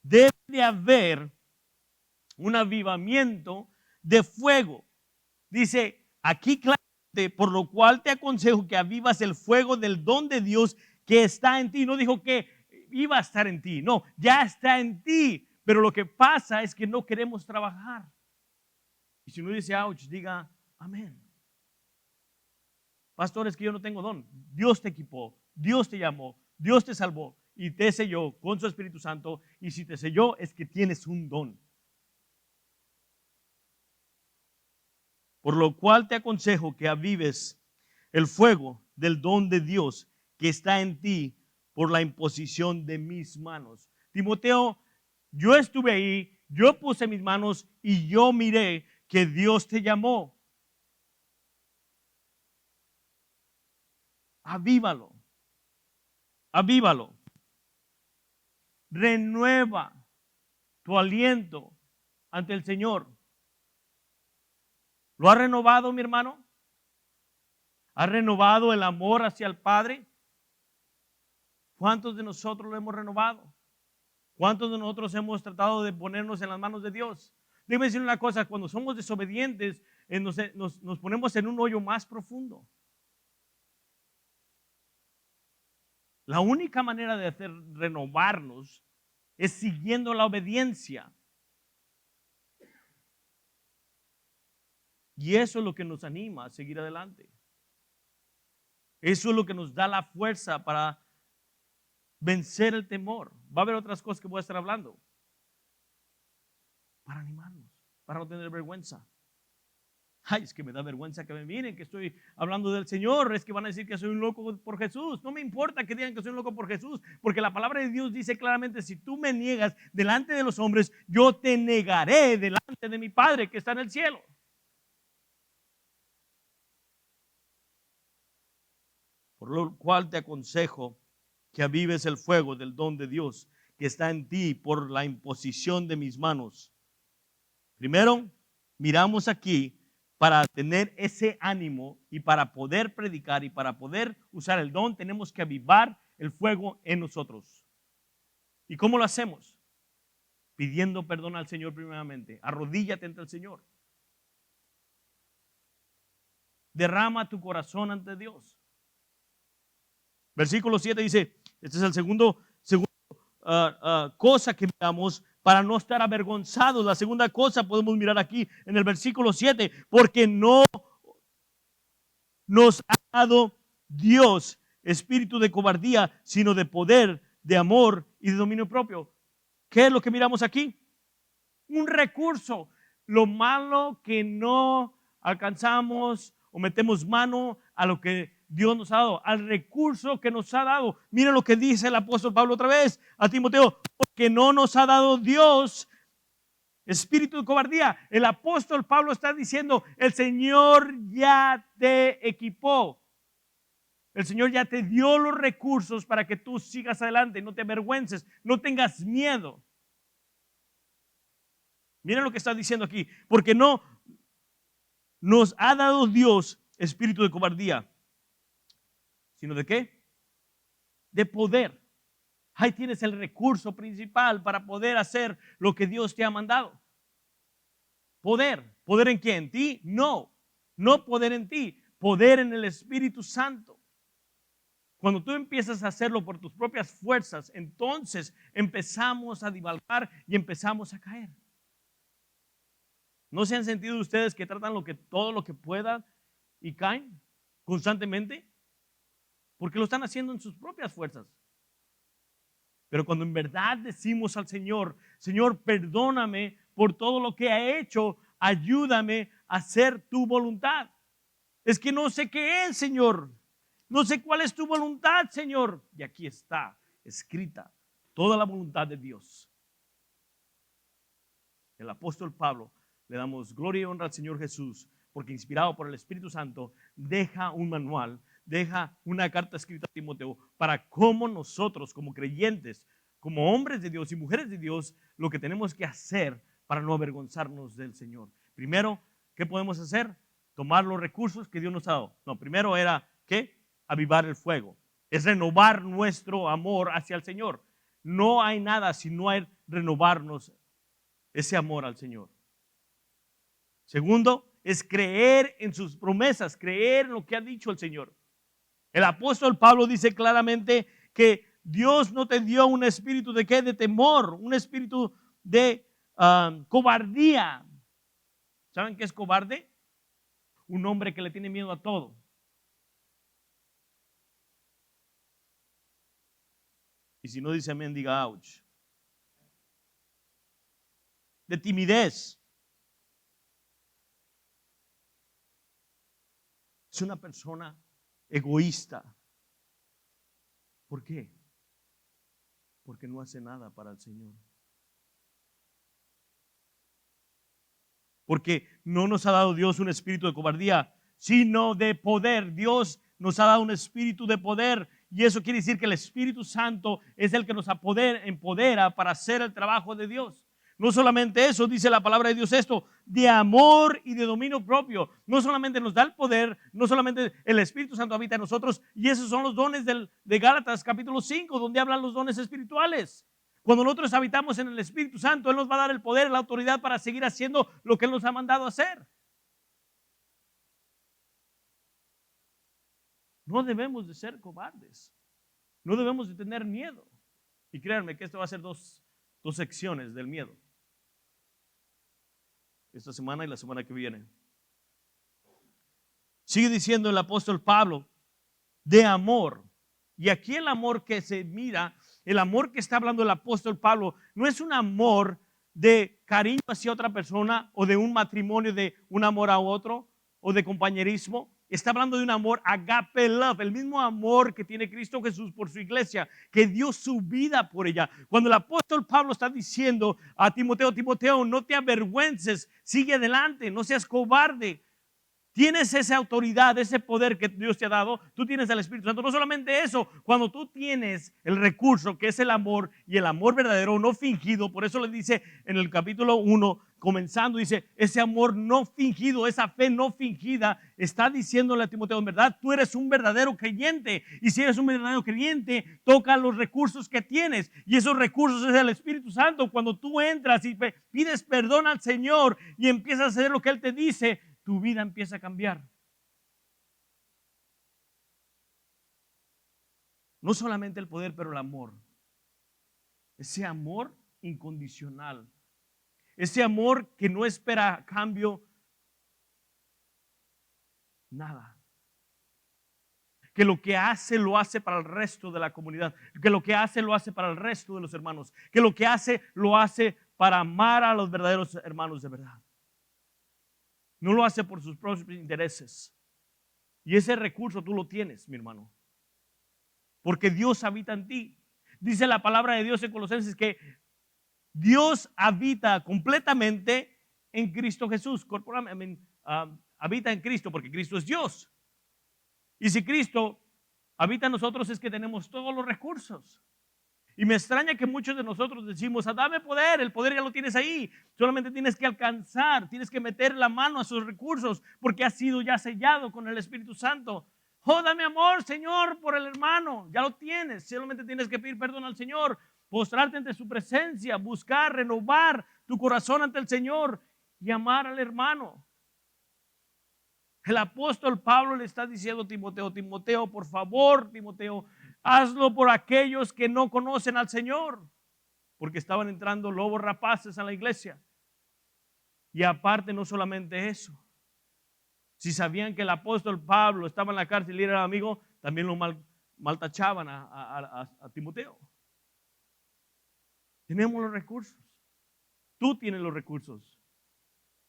debe de haber un avivamiento de fuego. Dice aquí claramente: por lo cual te aconsejo que avivas el fuego del don de Dios que está en ti. No dijo que iba a estar en ti, no, ya está en ti. Pero lo que pasa es que no queremos trabajar. Y si uno dice ouch, diga amén. Pastor, es que yo no tengo don. Dios te equipó, Dios te llamó, Dios te salvó y te selló con su Espíritu Santo. Y si te selló es que tienes un don. Por lo cual te aconsejo que avives el fuego del don de Dios que está en ti por la imposición de mis manos. Timoteo, yo estuve ahí, yo puse mis manos y yo miré que Dios te llamó. Avívalo. Avívalo. Renueva tu aliento ante el Señor. ¿Lo ha renovado, mi hermano? ¿Ha renovado el amor hacia el Padre? ¿Cuántos de nosotros lo hemos renovado? ¿Cuántos de nosotros hemos tratado de ponernos en las manos de Dios? Déjame decir una cosa: cuando somos desobedientes, nos ponemos en un hoyo más profundo. La única manera de renovarnos es siguiendo la obediencia. Y eso es lo que nos anima a seguir adelante. Eso es lo que nos da la fuerza para vencer el temor. Va a haber otras cosas que voy a estar hablando para animarnos, para no tener vergüenza. Ay, es que me da vergüenza que me miren, que estoy hablando del Señor. Es que van a decir que soy un loco por Jesús. No me importa que digan que soy un loco por Jesús, porque la palabra de Dios dice claramente, si tú me niegas delante de los hombres, yo te negaré delante de mi Padre que está en el cielo. Por lo cual te aconsejo que avives el fuego del don de Dios que está en ti por la imposición de mis manos. Primero, miramos aquí, para tener ese ánimo y para poder predicar y para poder usar el don, tenemos que avivar el fuego en nosotros. ¿Y cómo lo hacemos? Pidiendo perdón al Señor primeramente. Arrodíllate ante el Señor. Derrama tu corazón ante Dios. Versículo 7 dice, este es el segundo cosa que miramos para no estar avergonzados. La segunda cosa podemos mirar aquí en el versículo 7, porque no nos ha dado Dios espíritu de cobardía, sino de poder, de amor y de dominio propio. ¿Qué es lo que miramos aquí? Un recurso. Lo malo que no alcanzamos o metemos mano a lo que Dios nos ha dado, al recurso que nos ha dado. Mira lo que dice el apóstol Pablo otra vez a Timoteo, porque no nos ha dado Dios espíritu de cobardía. El apóstol Pablo está diciendo, el Señor ya te equipó. El Señor ya te dio los recursos para que tú sigas adelante, no te avergüences, no tengas miedo. Miren lo que está diciendo aquí, porque no nos ha dado Dios espíritu de cobardía, sino ¿de qué? De poder. Ahí tienes el recurso principal para poder hacer lo que Dios te ha mandado. Poder. ¿Poder en quién? ¿En ti? No. No poder en ti. Poder en el Espíritu Santo. Cuando tú empiezas a hacerlo por tus propias fuerzas, entonces empezamos a divagar y empezamos a caer. ¿No se han sentido ustedes que tratan todo lo que puedan y caen constantemente? Porque lo están haciendo en sus propias fuerzas. Pero cuando en verdad decimos al Señor, Señor, perdóname por todo lo que he hecho, ayúdame a hacer tu voluntad. Es que no sé qué es, Señor. No sé cuál es tu voluntad, Señor. Y aquí está escrita toda la voluntad de Dios. El apóstol Pablo, le damos gloria y honra al Señor Jesús, porque inspirado por el Espíritu Santo, deja un manual, deja una carta escrita a Timoteo para cómo nosotros como creyentes, como hombres de Dios y mujeres de Dios, lo que tenemos que hacer para no avergonzarnos del Señor. Primero, ¿qué podemos hacer? Tomar los recursos que Dios nos ha dado. No, primero era, ¿qué? Avivar el fuego. Es renovar nuestro amor hacia el Señor. No hay nada si no hay renovarnos ese amor al Señor. Segundo, es creer en sus promesas, creer en lo que ha dicho el Señor. El apóstol Pablo dice claramente que Dios no te dio un espíritu de ¿qué? De temor, un espíritu de cobardía. ¿Saben qué es cobarde? Un hombre que le tiene miedo a todo. Y si no dice amén, diga ouch. De timidez. Es una persona egoísta. ¿Por qué? Porque no hace nada para el Señor. Porque no nos ha dado Dios un espíritu de cobardía, sino de poder. Dios nos ha dado un espíritu de poder. Y eso quiere decir que el Espíritu Santo es el que nos empodera para hacer el trabajo de Dios. No solamente eso, dice la palabra de Dios esto, de amor y de dominio propio. No solamente nos da el poder, no solamente el Espíritu Santo habita en nosotros, y esos son los dones de Gálatas capítulo 5, donde hablan los dones espirituales. Cuando nosotros habitamos en el Espíritu Santo, Él nos va a dar el poder, la autoridad para seguir haciendo lo que Él nos ha mandado hacer. No debemos de ser cobardes. No debemos de tener miedo. Y créanme que esto va a ser dos secciones del miedo. Esta semana y la semana que viene. Sigue diciendo el apóstol Pablo, de amor. Y aquí el amor que se mira, el amor que está hablando el apóstol Pablo, no es un amor de cariño hacia otra persona o de un matrimonio de un amor a otro. o de compañerismo. Está hablando de un amor agape love, el mismo amor que tiene Cristo Jesús por su iglesia, que dio su vida por ella. Cuando el apóstol Pablo está diciendo a Timoteo, Timoteo, no te avergüences, sigue adelante, no seas cobarde. Tienes esa autoridad, ese poder que Dios te ha dado. Tú tienes al Espíritu Santo. No solamente eso, cuando tú tienes el recurso que es el amor y el amor verdadero, no fingido. Por eso le dice en el capítulo 1, comenzando, dice, ese amor no fingido, esa fe no fingida, está diciéndole a Timoteo, en verdad, tú eres un verdadero creyente. Y si eres un verdadero creyente, toca los recursos que tienes. Y esos recursos es el Espíritu Santo. Cuando tú entras y pides perdón al Señor y empiezas a hacer lo que Él te dice, tu vida empieza a cambiar. No solamente el poder, pero el amor. Ese amor incondicional. Ese amor que no espera a cambio nada. Que lo que hace lo hace para el resto de la comunidad. Que lo que hace lo hace para el resto de los hermanos. Que lo que hace lo hace para amar a los verdaderos hermanos de verdad. No lo hace por sus propios intereses. Y ese recurso tú lo tienes, mi hermano. Porque Dios habita en ti. Dice la palabra de Dios en Colosenses que Dios habita completamente en Cristo Jesús. Habita en Cristo porque Cristo es Dios. Y si Cristo habita en nosotros es que tenemos todos los recursos. Y me extraña que muchos de nosotros decimos, dame poder, el poder ya lo tienes ahí. Solamente tienes que alcanzar, tienes que meter la mano a esos recursos porque has sido ya sellado con el Espíritu Santo. Oh, dame amor, Señor, por el hermano. Ya lo tienes, solamente tienes que pedir perdón al Señor, postrarte ante su presencia, buscar, renovar tu corazón ante el Señor y amar al hermano. El apóstol Pablo le está diciendo a Timoteo, Timoteo, por favor, Timoteo, hazlo por aquellos que no conocen al Señor, porque estaban entrando lobos rapaces a la iglesia. Y aparte, no solamente eso, si sabían que el apóstol Pablo estaba en la cárcel y era amigo, también lo maltachaban a Timoteo. Tenemos los recursos. Tú tienes los recursos.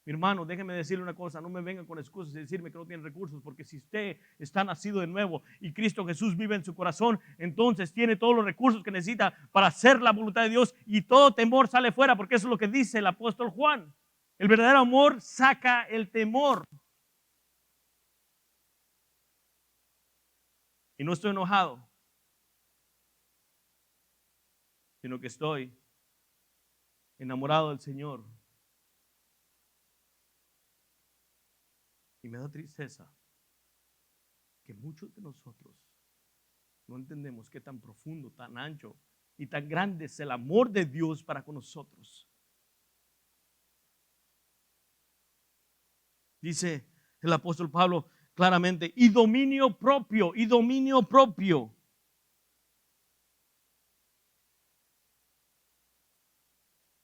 Mi hermano, déjeme decirle una cosa, no me vengan con excusas y decirme que no tienen recursos, porque si usted está nacido de nuevo y Cristo Jesús vive en su corazón, entonces tiene todos los recursos que necesita para hacer la voluntad de Dios y todo temor sale fuera, porque eso es lo que dice el apóstol Juan. El verdadero amor saca el temor. Y no estoy enojado, sino que estoy enamorado del Señor. Y me da tristeza que muchos de nosotros no entendemos qué tan profundo, tan ancho y tan grande es el amor de Dios para con nosotros. Dice el apóstol Pablo claramente, y dominio propio, y dominio propio.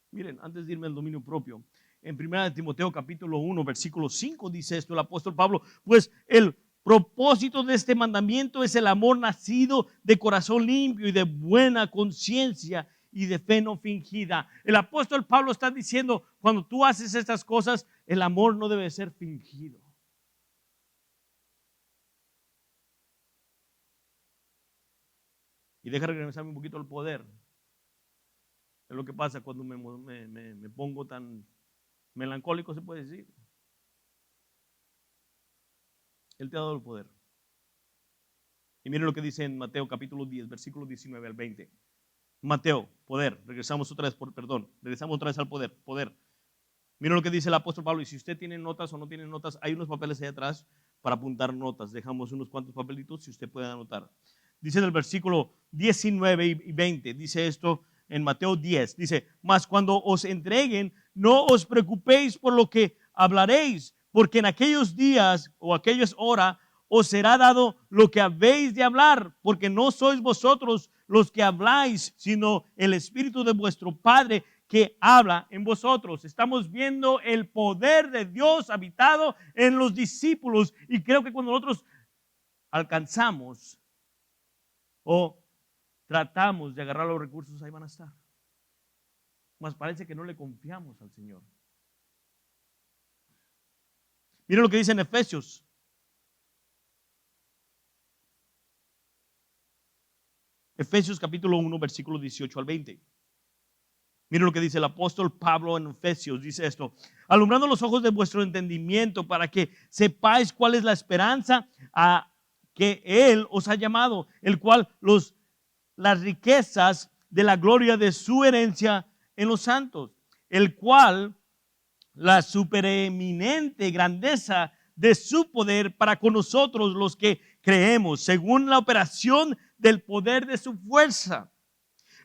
Miren, antes de irme al dominio propio, en 1 Timoteo capítulo 1, versículo 5 dice esto el apóstol Pablo, pues el propósito de este mandamiento es el amor nacido de corazón limpio y de buena conciencia y de fe no fingida. El apóstol Pablo está diciendo, cuando tú haces estas cosas, el amor no debe ser fingido. Y deja regresarme un poquito al poder. Es lo que pasa cuando me pongo tan melancólico, se puede decir. Él te ha dado el poder. Y miren lo que dice en Mateo capítulo 10, versículo 19 al 20. Mateo, poder. Regresamos otra vez al poder. Poder. Miren lo que dice el apóstol Pablo. Y si usted tiene notas o no tiene notas, hay unos papeles ahí atrás para apuntar notas. Dejamos unos cuantos papelitos si usted puede anotar. Dice en el versículo 19 y 20, dice esto en Mateo 10. Dice, mas cuando os entreguen, no os preocupéis por lo que hablaréis, porque en aquellos días o aquellas horas os será dado lo que habéis de hablar, porque no sois vosotros los que habláis, sino el Espíritu de vuestro Padre que habla en vosotros. Estamos viendo el poder de Dios habitado en los discípulos, y creo que cuando nosotros alcanzamos o tratamos de agarrar los recursos, ahí van a estar. Mas parece que no le confiamos al Señor. Miren lo que dice en Efesios. Efesios capítulo 1, versículo 18 al 20. Miren lo que dice el apóstol Pablo en Efesios. Dice esto: alumbrando los ojos de vuestro entendimiento para que sepáis cuál es la esperanza a que Él os ha llamado, el cual las riquezas de la gloria de su herencia en los santos, el cual la supereminente grandeza de su poder para con nosotros los que creemos, según la operación del poder de su fuerza,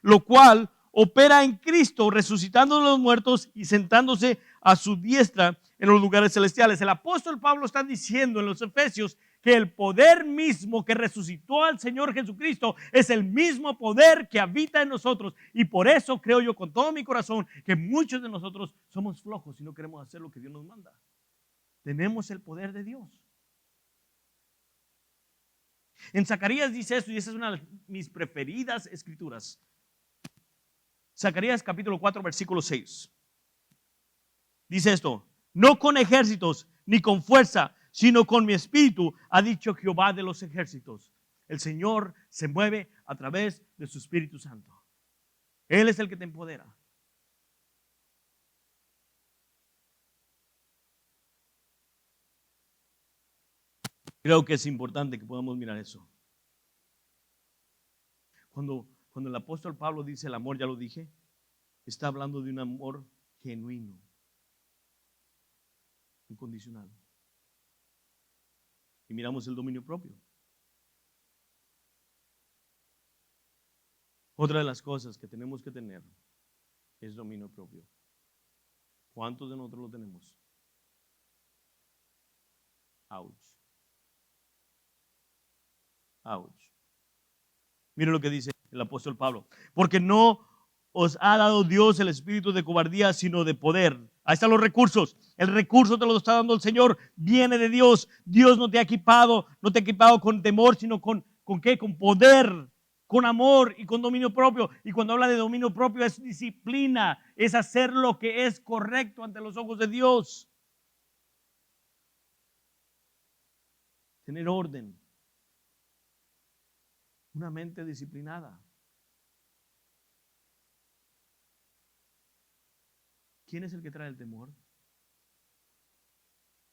lo cual opera en Cristo, resucitando a los muertos y sentándose a su diestra en los lugares celestiales. El apóstol Pablo está diciendo en los Efesios que el poder mismo que resucitó al Señor Jesucristo es el mismo poder que habita en nosotros. Y por eso creo yo con todo mi corazón que muchos de nosotros somos flojos y no queremos hacer lo que Dios nos manda. Tenemos el poder de Dios. En Zacarías dice esto, y esa es una de mis preferidas escrituras. Zacarías capítulo 4, versículo 6. Dice esto: no con ejércitos ni con fuerza, sino con mi espíritu, ha dicho Jehová de los ejércitos. El Señor se mueve a través de su Espíritu Santo. Él es el que te empodera. Creo que es importante que podamos mirar eso. Cuando el apóstol Pablo dice el amor, ya lo dije, está hablando de un amor genuino, incondicional. Y miramos el dominio propio. Otra de las cosas que tenemos que tener es dominio propio. ¿Cuántos de nosotros lo tenemos? Ouch. Ouch. Miren lo que dice el apóstol Pablo: porque no os ha dado Dios el espíritu de cobardía, sino de poder. Ahí están los recursos. El recurso te lo está dando el Señor, viene de Dios. Dios no te ha equipado con temor, sino ¿con qué? Con poder, con amor y con dominio propio. Y cuando habla de dominio propio es disciplina, es hacer lo que es correcto ante los ojos de Dios. Tener orden. Una mente disciplinada. ¿Quién es el que trae el temor?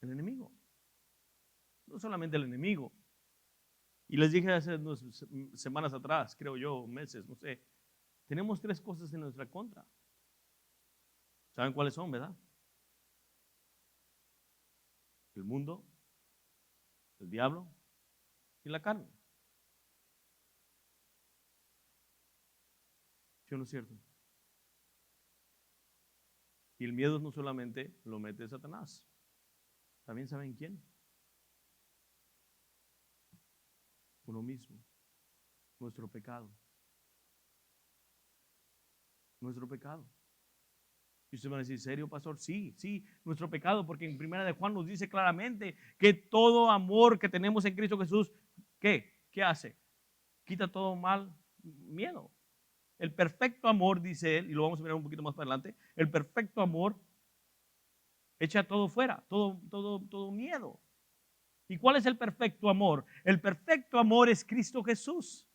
El enemigo. No solamente el enemigo. Y les dije hace unas semanas atrás, creo yo, meses, no sé. Tenemos 3 cosas en nuestra contra. ¿Saben cuáles son, verdad? El mundo, el diablo y la carne. ¿Sí o no es cierto? Y el miedo no solamente lo mete Satanás. También saben quién. Uno mismo. Nuestro pecado. Nuestro pecado. Y ustedes van a decir, ¿serio, pastor? Sí, nuestro pecado, porque en Primera de Juan nos dice claramente que todo amor que tenemos en Cristo Jesús, ¿qué hace? Quita todo mal, miedo. El perfecto amor, dice él, y lo vamos a mirar un poquito más para adelante, el perfecto amor echa todo fuera, todo miedo. ¿Y cuál es el perfecto amor? El perfecto amor es Cristo Jesús.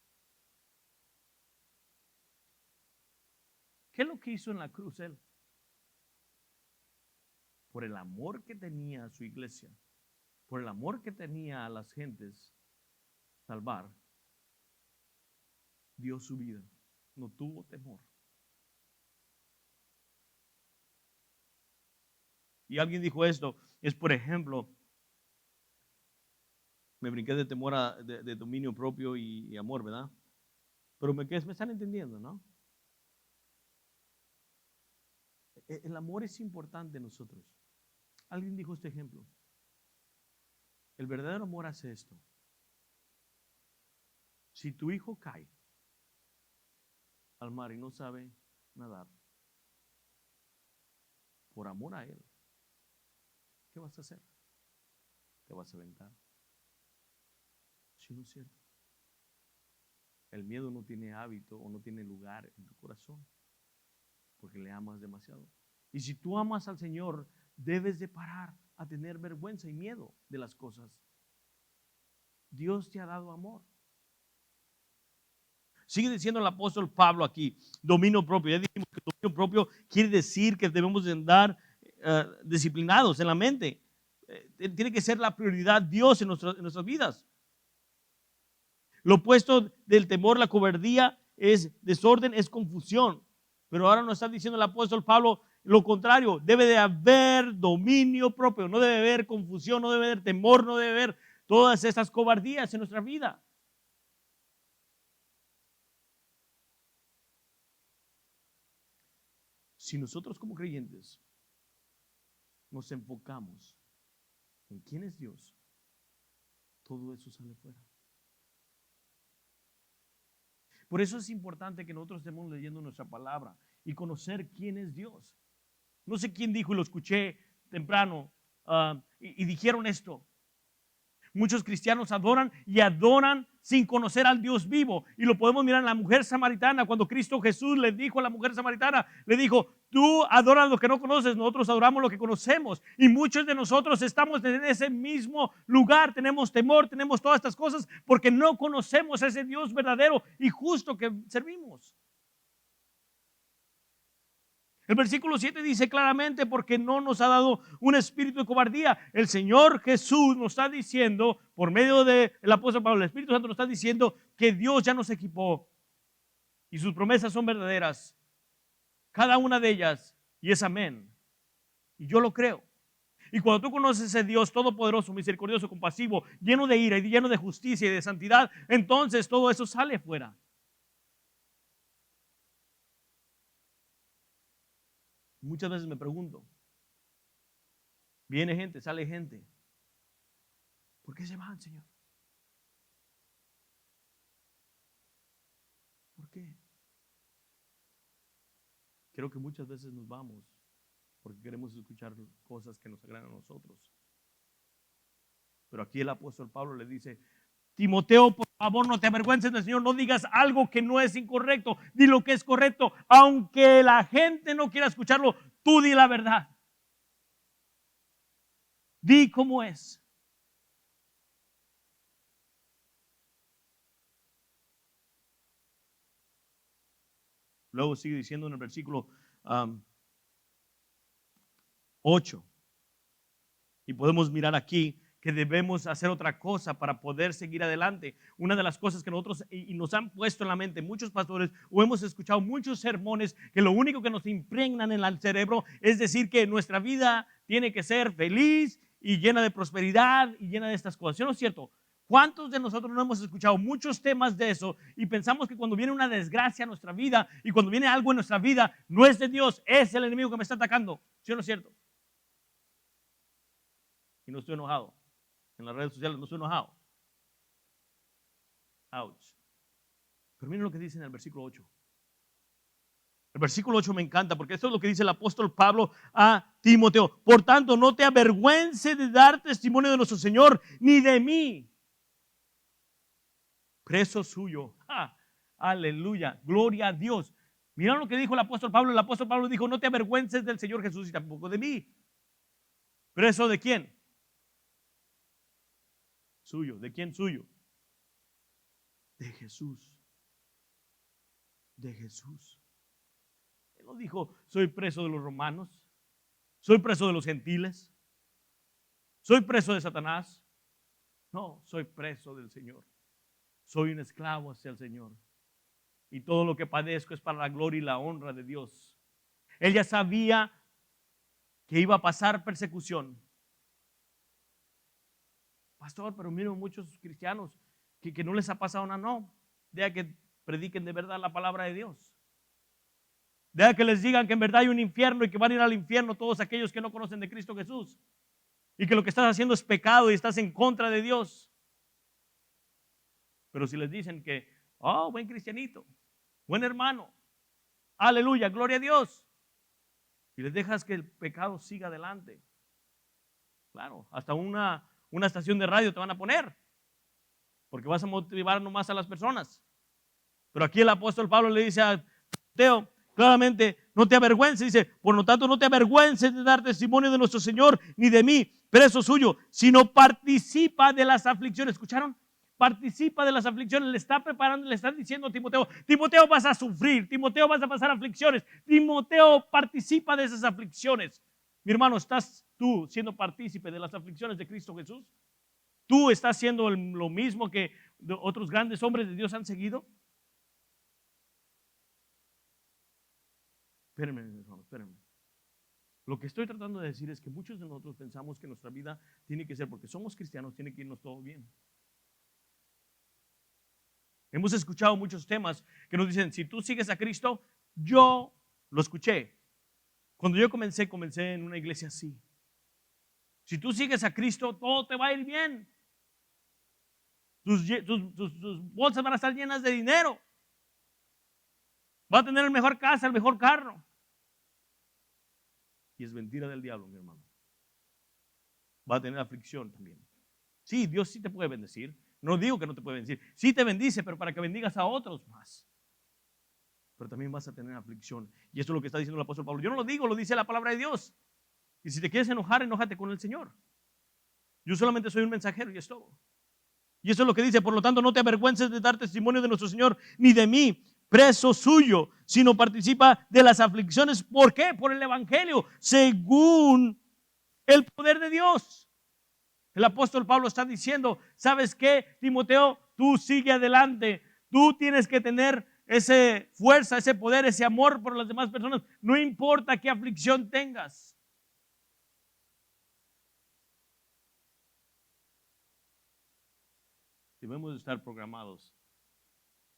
¿Qué es lo que hizo en la cruz él? Por el amor que tenía a su iglesia, por el amor que tenía a las gentes, salvar, dio su vida. No tuvo temor. Y alguien dijo esto, es por ejemplo, me brinqué de temor de dominio propio y amor, ¿verdad? Pero me están entendiendo, ¿no? El amor es importante en nosotros. Alguien dijo este ejemplo. El verdadero amor hace esto. Si tu hijo cae al mar y no sabe nadar, por amor a él, ¿qué vas a hacer? Te vas a aventar. ¿Sí no es cierto? El miedo no tiene hábito o no tiene lugar en tu corazón porque le amas demasiado. Y si tú amas al Señor, debes de parar a tener vergüenza y miedo de las cosas. Dios te ha dado amor. Sigue diciendo el apóstol Pablo aquí, dominio propio. Ya dijimos que dominio propio quiere decir que debemos de andar disciplinados en la mente. Tiene que ser la prioridad Dios en nuestras vidas. Lo opuesto del temor, la cobardía, es desorden, es confusión. Pero ahora nos está diciendo el apóstol Pablo lo contrario. Debe de haber dominio propio. No debe haber confusión, no debe haber temor, no debe haber todas estas cobardías en nuestra vida. Si nosotros como creyentes nos enfocamos en quién es Dios, todo eso sale fuera. Por eso es importante que nosotros estemos leyendo nuestra palabra y conocer quién es Dios. No sé quién dijo, y lo escuché temprano, y dijeron esto. Muchos cristianos adoran y adoran sin conocer al Dios vivo. Y lo podemos mirar en la mujer samaritana. Cuando Cristo Jesús le dijo a la mujer samaritana, le dijo, tú adoras lo que no conoces, nosotros adoramos lo que conocemos. Y muchos de nosotros estamos en ese mismo lugar. Tenemos temor, tenemos todas estas cosas porque no conocemos a ese Dios verdadero y justo que servimos. El versículo 7 dice claramente, porque no nos ha dado un espíritu de cobardía. El Señor Jesús nos está diciendo, por medio del apóstol Pablo, el Espíritu Santo nos está diciendo que Dios ya nos equipó y sus promesas son verdaderas. Cada una de ellas, y es amén. Y yo lo creo. Y cuando tú conoces a ese Dios todopoderoso, misericordioso, compasivo, lleno de ira y lleno de justicia y de santidad, entonces todo eso sale fuera. Muchas veces me pregunto, viene gente, sale gente, ¿por qué se van, Señor? ¿Por qué? Creo que muchas veces nos vamos porque queremos escuchar cosas que nos agradan a nosotros. Pero aquí el apóstol Pablo le dice, Timoteo, por favor, no te avergüences del Señor, no digas algo que no es incorrecto, di lo que es correcto, aunque la gente no quiera escucharlo, tú di la verdad. Di cómo es. Luego sigue diciendo en el versículo 8, y podemos mirar aquí que debemos hacer otra cosa para poder seguir adelante. Una de las cosas que nosotros y nos han puesto en la mente muchos pastores, o hemos escuchado muchos sermones, que lo único que nos impregnan en el cerebro es decir que nuestra vida tiene que ser feliz y llena de prosperidad y llena de estas cosas. ¿Sí no es cierto? ¿Cuántos de nosotros no hemos escuchado muchos temas de eso y pensamos que cuando viene una desgracia a nuestra vida y cuando viene algo en nuestra vida no es de Dios, es el enemigo que me está atacando? ¿Sí o no es cierto? Y no estoy enojado. En las redes sociales no estoy enojado. Ouch. Pero miren lo que dice en el versículo 8. El versículo 8 me encanta porque esto es lo que dice el apóstol Pablo a Timoteo. Por tanto, no te avergüences de dar testimonio de nuestro Señor, ni de mí, preso suyo. Aleluya, gloria a Dios. Miren lo que dijo el apóstol Pablo. El apóstol Pablo dijo, no te avergüences del Señor Jesús y tampoco de mí. ¿Preso de quién? Suyo. ¿De quién suyo? De Jesús. De Jesús. Él no dijo, soy preso de los romanos, soy preso de los gentiles, soy preso de Satanás. No, soy preso del Señor. Soy un esclavo hacia el Señor. Y todo lo que padezco es para la gloria y la honra de Dios. Él ya sabía que iba a pasar persecución. Pastor, pero miren muchos cristianos que no les ha pasado nada. No, deja que prediquen de verdad la palabra de Dios. Deja que les digan que en verdad hay un infierno y que van a ir al infierno todos aquellos que no conocen de Cristo Jesús. Y que lo que estás haciendo es pecado y estás en contra de Dios. Pero si les dicen que, oh, buen cristianito, buen hermano, aleluya, gloria a Dios. Y les dejas que el pecado siga adelante. Claro, hasta una estación de radio te van a poner, porque vas a motivar nomás a las personas. Pero aquí el apóstol Pablo le dice a Timoteo, claramente, no te avergüences, dice, por lo tanto no te avergüences de dar testimonio de nuestro Señor, ni de mí, preso suyo, sino participa de las aflicciones. ¿Escucharon? Participa de las aflicciones. Le está preparando, le está diciendo a Timoteo, Timoteo, vas a sufrir, Timoteo, vas a pasar aflicciones. Timoteo, participa de esas aflicciones. Mi hermano, ¿estás tú siendo partícipe de las aflicciones de Cristo Jesús? ¿Tú estás haciendo lo mismo que otros grandes hombres de Dios han seguido? Espérenme, hermano, espérenme. Lo que estoy tratando de decir es que muchos de nosotros pensamos que nuestra vida tiene que ser, porque somos cristianos, tiene que irnos todo bien. Hemos escuchado muchos temas que nos dicen, si tú sigues a Cristo, yo lo escuché. Cuando yo comencé en una iglesia así. Si tú sigues a Cristo, todo te va a ir bien. Tus bolsas van a estar llenas de dinero. Va a tener la mejor casa, el mejor carro. Y es mentira del diablo, mi hermano. Va a tener aflicción también. Sí, Dios sí te puede bendecir. No digo que no te puede bendecir. Sí te bendice, pero para que bendigas a otros más. Pero también vas a tener aflicción. Y esto es lo que está diciendo el apóstol Pablo. Yo no lo digo, lo dice la palabra de Dios. Y si te quieres enojar, enójate con el Señor. Yo solamente soy un mensajero y es todo. Y eso es lo que dice, por lo tanto no te avergüences de dar testimonio de nuestro Señor, ni de mí, preso suyo, sino participa de las aflicciones. ¿Por qué? Por el evangelio, según el poder de Dios. El apóstol Pablo está diciendo, ¿sabes qué, Timoteo? Tú sigue adelante. Tú tienes que tener esa fuerza, ese poder, ese amor por las demás personas. No importa qué aflicción tengas. Debemos estar programados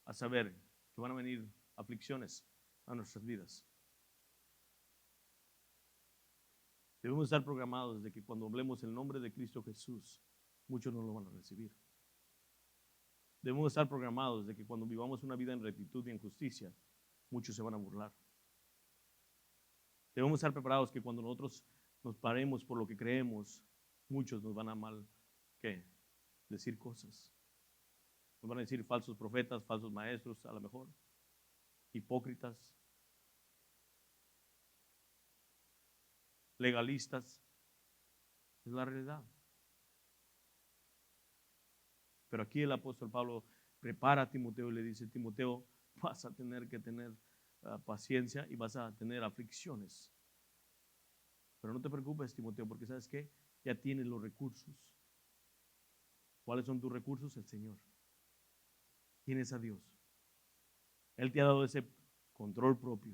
a saber que van a venir aflicciones a nuestras vidas. Debemos estar programados de que cuando hablemos el nombre de Cristo Jesús, muchos no lo van a recibir. Debemos estar programados de que cuando vivamos una vida en rectitud y en justicia, muchos se van a burlar. Debemos estar preparados que cuando nosotros nos paremos por lo que creemos, muchos nos van a decir cosas. Nos van a decir falsos profetas, falsos maestros, a lo mejor, hipócritas, legalistas. Es la realidad. Pero aquí el apóstol Pablo prepara a Timoteo y le dice, Timoteo, vas a tener que tener paciencia y vas a tener aflicciones. Pero no te preocupes, Timoteo, porque ¿sabes qué? Ya tienes los recursos. ¿Cuáles son tus recursos? El Señor. Tienes a Dios. Él te ha dado ese control propio.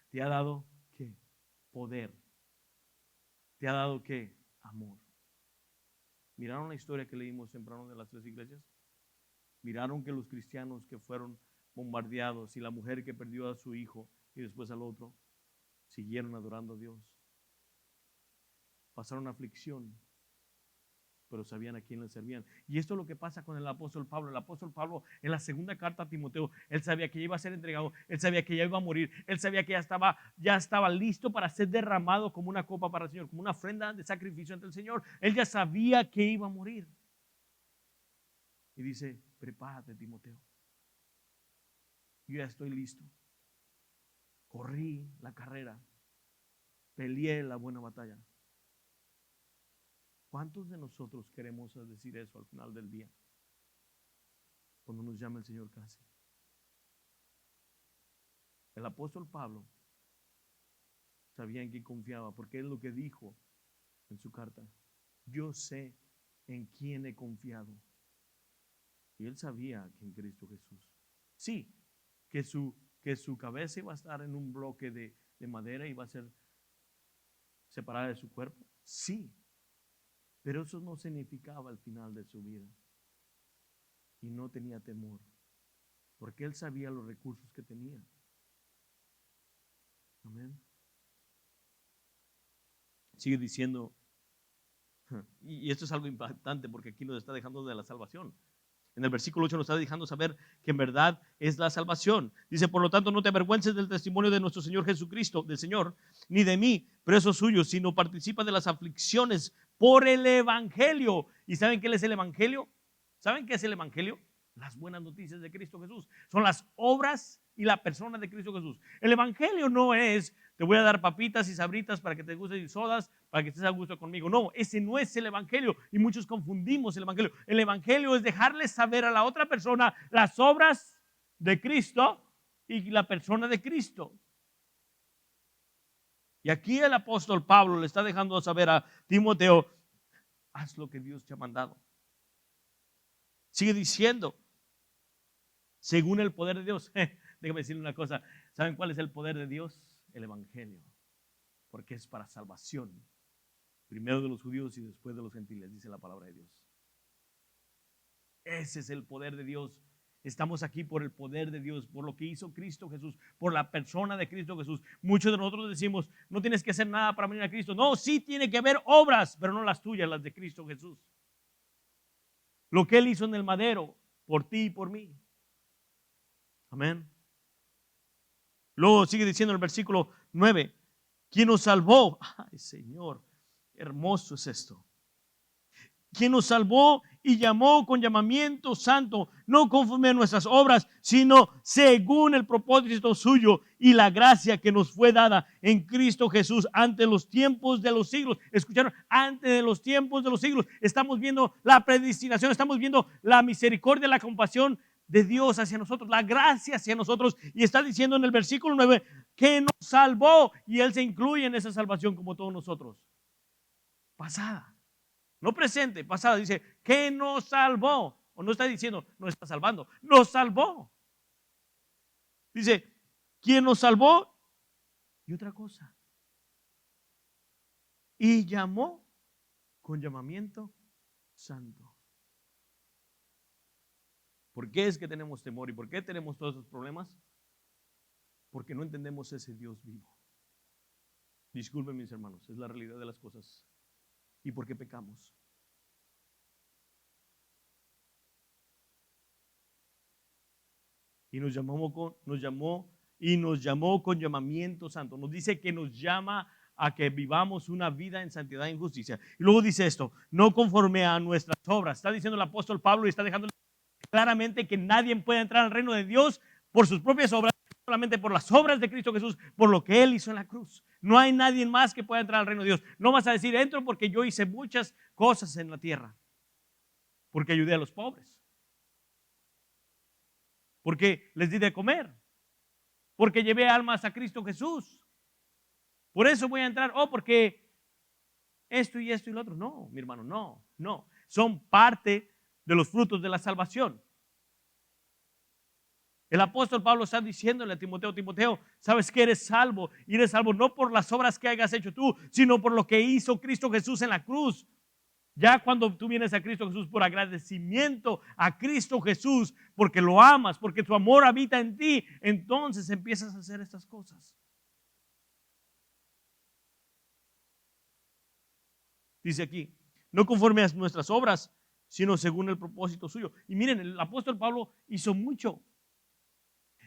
Te ha dado, ¿qué? Poder. Te ha dado, ¿qué? Amor. ¿Miraron la historia que leímos temprano de las 3 iglesias? ¿Miraron que los cristianos que fueron bombardeados y la mujer que perdió a su hijo y después al otro, siguieron adorando a Dios? Pasaron aflicción, pero sabían a quién le servían. Y esto es lo que pasa con el apóstol Pablo. El apóstol Pablo, en la segunda carta a Timoteo, él sabía que ya iba a ser entregado, él sabía que ya iba a morir, él sabía que ya estaba listo para ser derramado como una copa para el Señor, como una ofrenda de sacrificio ante el Señor. Él ya sabía que iba a morir. Y dice, prepárate, Timoteo. Yo ya estoy listo. Corrí la carrera, peleé la buena batalla. ¿Cuántos de nosotros queremos decir eso al final del día? Cuando nos llama el Señor casi. El apóstol Pablo sabía en quién confiaba, porque es lo que dijo en su carta. Yo sé en quién he confiado. Y él sabía que en Cristo Jesús. Sí, que su cabeza iba a estar en un bloque de madera y iba a ser separada de su cuerpo. Sí. Pero eso no significaba el final de su vida. Y no tenía temor, porque él sabía los recursos que tenía. Amén. Sigue diciendo, y esto es algo impactante porque aquí nos está dejando de la salvación. En el versículo 8 nos está dejando saber que en verdad es la salvación. Dice, por lo tanto, no te avergüences del testimonio de nuestro Señor Jesucristo, del Señor, ni de mí, preso suyo, sino participa de las aflicciones por el evangelio. ¿Y saben qué es el evangelio? ¿Saben qué es el evangelio? las buenas noticias de Cristo Jesús. Son las obras y la persona de Cristo Jesús. El evangelio no es, te voy a dar papitas y sabritas para que te gusten y sodas, para que estés a gusto conmigo. No, ese no es el evangelio y muchos confundimos el evangelio. El evangelio es dejarles saber a la otra persona las obras de Cristo y la persona de Cristo. Y aquí el apóstol Pablo le está dejando saber a Timoteo, haz lo que Dios te ha mandado. Sigue diciendo, según el poder de Dios. Déjame decirle una cosa. ¿Saben cuál es el poder de Dios? El evangelio. Porque es para salvación. Primero de los judíos y después de los gentiles, dice la palabra de Dios. Ese es el poder de Dios. Estamos aquí por el poder de Dios, por lo que hizo Cristo Jesús, por la persona de Cristo Jesús. Muchos de nosotros decimos, no tienes que hacer nada para venir a Cristo. No, sí tiene que haber obras, pero no las tuyas, las de Cristo Jesús. Lo que Él hizo en el madero, por ti y por mí. Amén. Luego sigue diciendo en el versículo 9, ¿quién nos salvó? Ay, Señor, qué hermoso es esto. Quien nos salvó y llamó con llamamiento santo, no conforme a nuestras obras, sino según el propósito suyo y la gracia que nos fue dada en Cristo Jesús ante los tiempos de los siglos. ¿Escucharon? Antes de los tiempos de los siglos. Estamos viendo la predestinación, estamos viendo la misericordia, la compasión de Dios hacia nosotros, la gracia hacia nosotros. Y está diciendo en el versículo 9 que nos salvó y Él se incluye en esa salvación como todos nosotros. Pasada. No presente, pasada, dice que nos salvó. O no está diciendo, no está salvando, nos salvó. Dice, ¿quién nos salvó? Y otra cosa. Y llamó con llamamiento santo. ¿Por qué es que tenemos temor y por qué tenemos todos esos problemas? Porque no entendemos ese Dios vivo. Disculpen mis hermanos, es la realidad de las cosas. ¿Y por qué pecamos? Y nos llamó con llamamiento santo. Nos dice que nos llama a que vivamos una vida en santidad y en justicia. Y luego dice esto, no conforme a nuestras obras. Está diciendo el apóstol Pablo y está dejando claramente que nadie puede entrar al reino de Dios por sus propias obras, solamente por las obras de Cristo Jesús, por lo que Él hizo en la cruz. No hay nadie más que pueda entrar al reino de Dios. No vas a decir, entro porque yo hice muchas cosas en la tierra. Porque ayudé a los pobres. Porque les di de comer. Porque llevé almas a Cristo Jesús. Por eso voy a entrar. Porque esto y esto y lo otro. No, mi hermano, no. Son parte de los frutos de la salvación. El apóstol Pablo está diciéndole a Timoteo, sabes que eres salvo, y eres salvo no por las obras que hayas hecho tú, sino por lo que hizo Cristo Jesús en la cruz. Ya cuando tú vienes a Cristo Jesús por agradecimiento a Cristo Jesús, porque lo amas, porque tu amor habita en ti, entonces empiezas a hacer estas cosas. Dice aquí, no conforme a nuestras obras, sino según el propósito suyo. Y miren, el apóstol Pablo hizo mucho.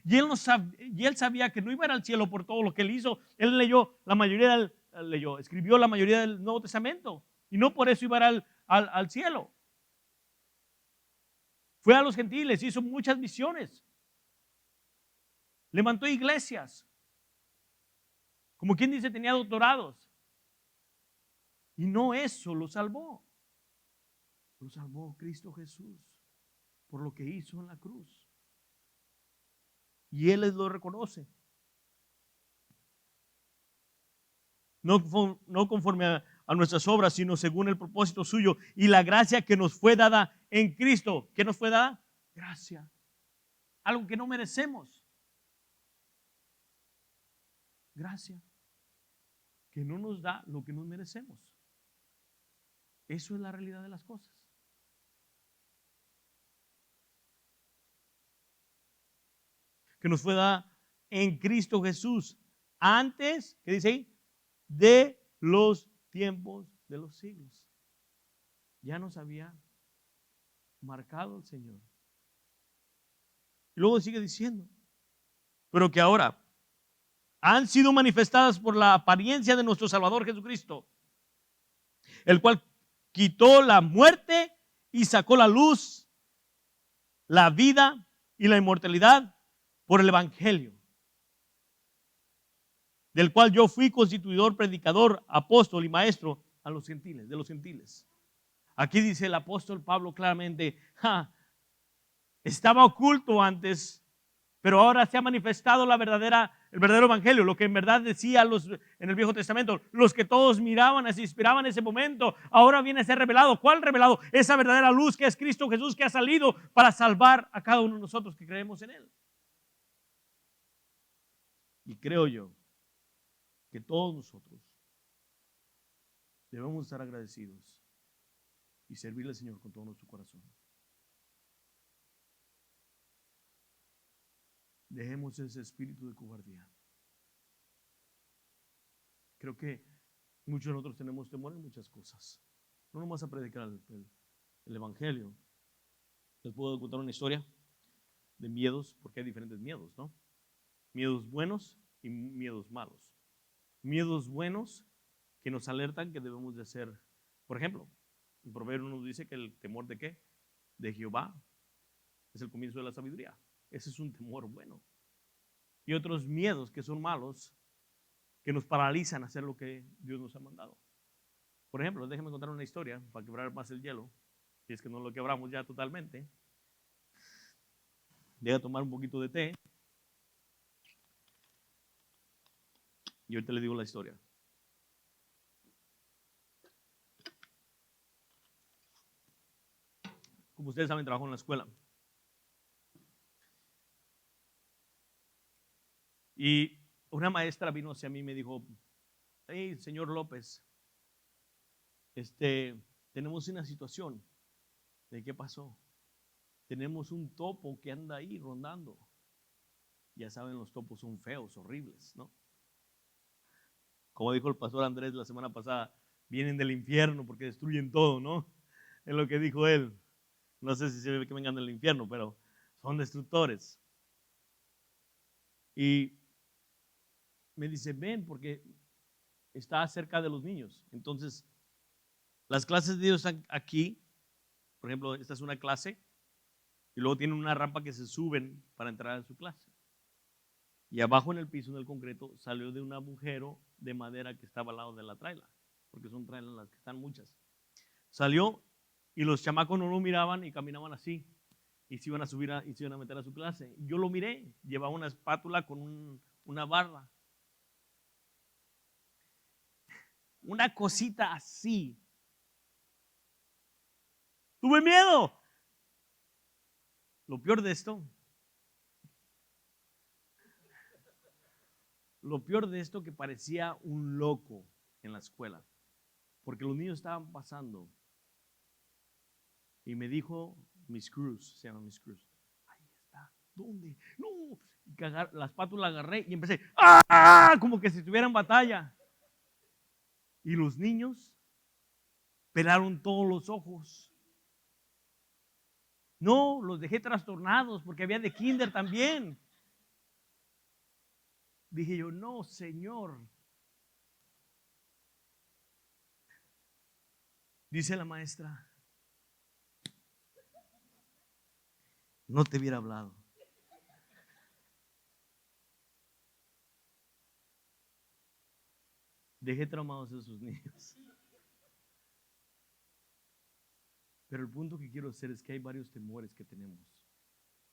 Y él sabía que no iba a ir al cielo por todo lo que él hizo. Él escribió la mayoría del Nuevo Testamento. Y no por eso iba a ir al cielo. Fue a los gentiles, hizo muchas misiones. Levantó iglesias. Como quien dice, tenía doctorados. Y no eso lo salvó. Lo salvó Cristo Jesús por lo que hizo en la cruz. Y Él les lo reconoce. No conforme a nuestras obras, sino según el propósito suyo y la gracia que nos fue dada en Cristo. ¿Qué nos fue dada? Gracia. Algo que no merecemos. Gracia. Que no nos da lo que nos merecemos. Eso es la realidad de las cosas. Que nos fue dada en Cristo Jesús antes, ¿qué dice ahí? De los tiempos de los siglos. Ya nos había marcado el Señor. Y luego sigue diciendo, pero que ahora han sido manifestadas por la apariencia de nuestro Salvador Jesucristo, el cual quitó la muerte y sacó la luz la vida y la inmortalidad por el Evangelio, del cual yo fui constituidor, predicador, apóstol y maestro a los gentiles, de los gentiles. Aquí dice el apóstol Pablo claramente, estaba oculto antes, pero ahora se ha manifestado el verdadero evangelio, lo que en verdad decía en el Viejo Testamento, los que todos miraban, se inspiraban en ese momento, ahora viene a ser revelado. ¿Cuál revelado? Esa verdadera luz que es Cristo Jesús, que ha salido para salvar a cada uno de nosotros que creemos en Él. Y creo yo que todos nosotros debemos estar agradecidos y servirle al Señor con todo nuestro corazón. Dejemos ese espíritu de cobardía. Creo que muchos de nosotros tenemos temor en muchas cosas. No nomás a predicar el Evangelio. Les puedo contar una historia de miedos, porque hay diferentes miedos, ¿no? Miedos buenos y miedos malos. Miedos buenos que nos alertan que debemos de hacer. Por ejemplo, en Proverbios nos dice que el temor de ¿qué? De Jehová es el comienzo de la sabiduría. Ese es un temor bueno. Y otros miedos que son malos, que nos paralizan a hacer lo que Dios nos ha mandado. Por ejemplo, déjenme contar una historia para quebrar más el hielo, si es que no lo quebramos ya totalmente. Deja tomar un poquito de té y ahorita le digo la historia. Como ustedes saben, trabajo en la escuela. Y una maestra vino hacia mí y me dijo, hey, señor López, tenemos una situación. ¿De qué pasó? Tenemos un topo que anda ahí rondando. Ya saben, los topos son feos, horribles, ¿no? Como dijo el pastor Andrés la semana pasada, vienen del infierno porque destruyen todo, ¿no? Es lo que dijo él. No sé si se ve que vengan del infierno, pero son destructores. Y me dice, ven, porque está cerca de los niños. Entonces, las clases de Dios están aquí. Por ejemplo, esta es una clase. Y luego tienen una rampa que se suben para entrar a su clase. Y abajo en el piso, en el concreto, salió de un agujero de madera que estaba al lado de la traila. Porque son trailas las que están muchas. Salió y los chamacos no lo miraban y caminaban así. Y se iban a subir y se iban a meter a su clase. Yo lo miré. Llevaba una espátula con una barra. Una cosita así. Tuve miedo. Lo peor de esto que parecía un loco en la escuela, porque los niños estaban pasando y me dijo Miss Cruz, se llama Miss Cruz, ahí está, ¿dónde? No, la espátula agarré y empecé, ¡ah! Como que si estuviera en batalla. Y los niños pelaron todos los ojos. No, los dejé trastornados porque había de kinder también. Dije yo, no, Señor. Dice la maestra, no te hubiera hablado. Dejé traumados a esos niños. Pero el punto que quiero hacer es que hay varios temores que tenemos.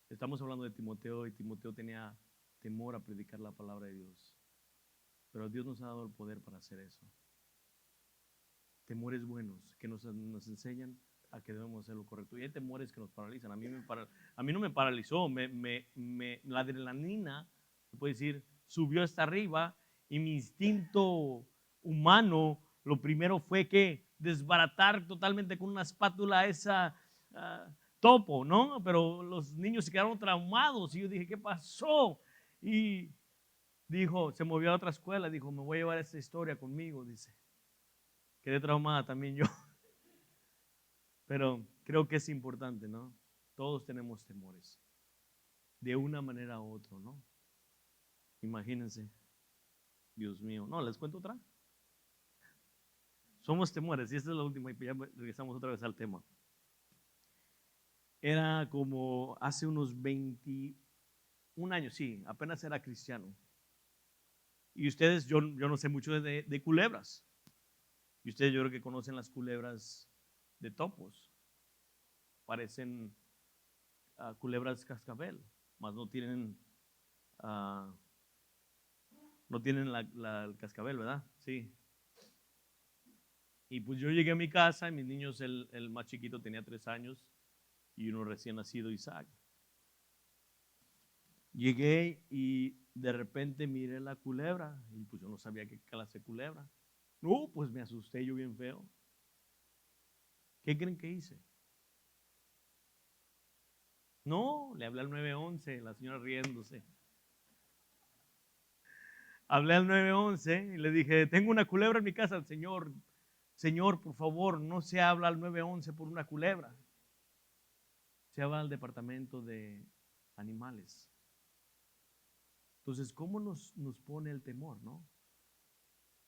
Estamos hablando de Timoteo y Timoteo tenía temor a predicar la palabra de Dios. Pero Dios nos ha dado el poder para hacer eso. Temores buenos que nos enseñan a que debemos hacer lo correcto. Y hay temores que nos paralizan. A mí no me paralizó. La adrenalina, se puede decir, subió hasta arriba y mi instinto humano, lo primero fue que desbaratar totalmente con una espátula esa topo, ¿no? Pero los niños se quedaron traumados y yo dije, ¿qué pasó? Y dijo, se movió a otra escuela, dijo, me voy a llevar esta historia conmigo, dice. Quedé traumada también yo. Pero creo que es importante, ¿no? Todos tenemos temores. De una manera u otra, ¿no? Imagínense. Dios mío. No, ¿les cuento otra? Somos temores y esta es la última y ya regresamos otra vez al tema. Era como hace unos 21 años, sí, apenas era cristiano. Y ustedes, yo no sé mucho de culebras. Y ustedes yo creo que conocen las culebras de topos. Parecen culebras cascabel, más no tienen, ah, no tienen el cascabel, ¿verdad? Sí. Y pues yo llegué a mi casa y mis niños, el más chiquito tenía 3 años y uno recién nacido, Isaac. Llegué y de repente miré la culebra y pues yo no sabía qué clase de culebra. No, pues me asusté yo bien feo. ¿Qué creen que hice? No, le hablé al 911, la señora riéndose. Hablé al 911 y le dije, tengo una culebra en mi casa, señor, por favor, no se habla al 911 por una culebra. Se habla al departamento de animales. Entonces, ¿cómo nos pone el temor, no?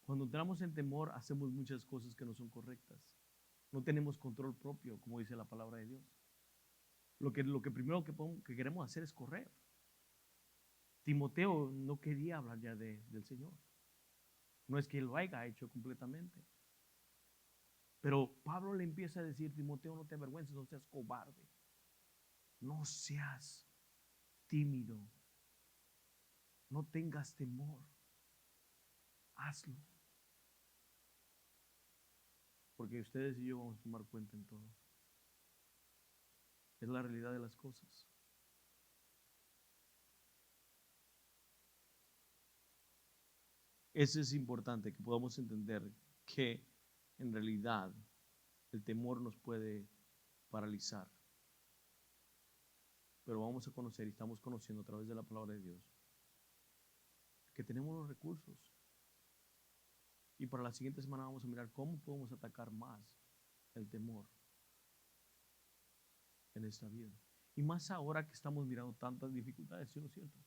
Cuando entramos en temor, hacemos muchas cosas que no son correctas. No tenemos control propio, como dice la palabra de Dios. Lo que primero que queremos hacer es correr. Timoteo no quería hablar ya del Señor. No es que él lo haya hecho completamente. Pero Pablo le empieza a decir, Timoteo, no te avergüences, no seas cobarde. No seas tímido. No tengas temor. Hazlo. Porque ustedes y yo vamos a tomar cuenta en todo. Es la realidad de las cosas. Eso es importante, que podamos entender que en realidad el temor nos puede paralizar. Pero vamos a conocer y estamos conociendo a través de la palabra de Dios que tenemos los recursos. Y para la siguiente semana vamos a mirar cómo podemos atacar más el temor en esta vida. Y más ahora que estamos mirando tantas dificultades, ¿sí o no es cierto?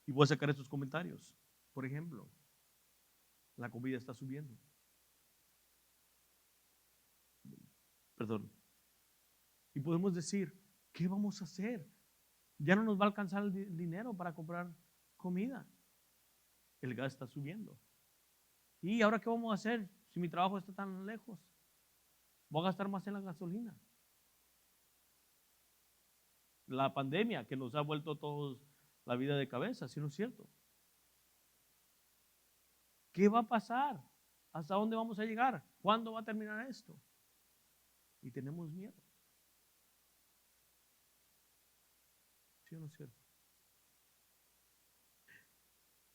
Y voy a sacar estos comentarios. Por ejemplo, la comida está subiendo. Perdón. Y podemos decir, ¿qué vamos a hacer? Ya no nos va a alcanzar el dinero para comprar comida. El gas está subiendo. ¿Y ahora qué vamos a hacer si mi trabajo está tan lejos? Voy a gastar más en la gasolina. La pandemia que nos ha vuelto todos la vida de cabeza, ¿sí no es cierto? ¿Qué va a pasar? ¿Hasta dónde vamos a llegar? ¿Cuándo va a terminar esto? Y tenemos miedo. ¿Sí o no es cierto?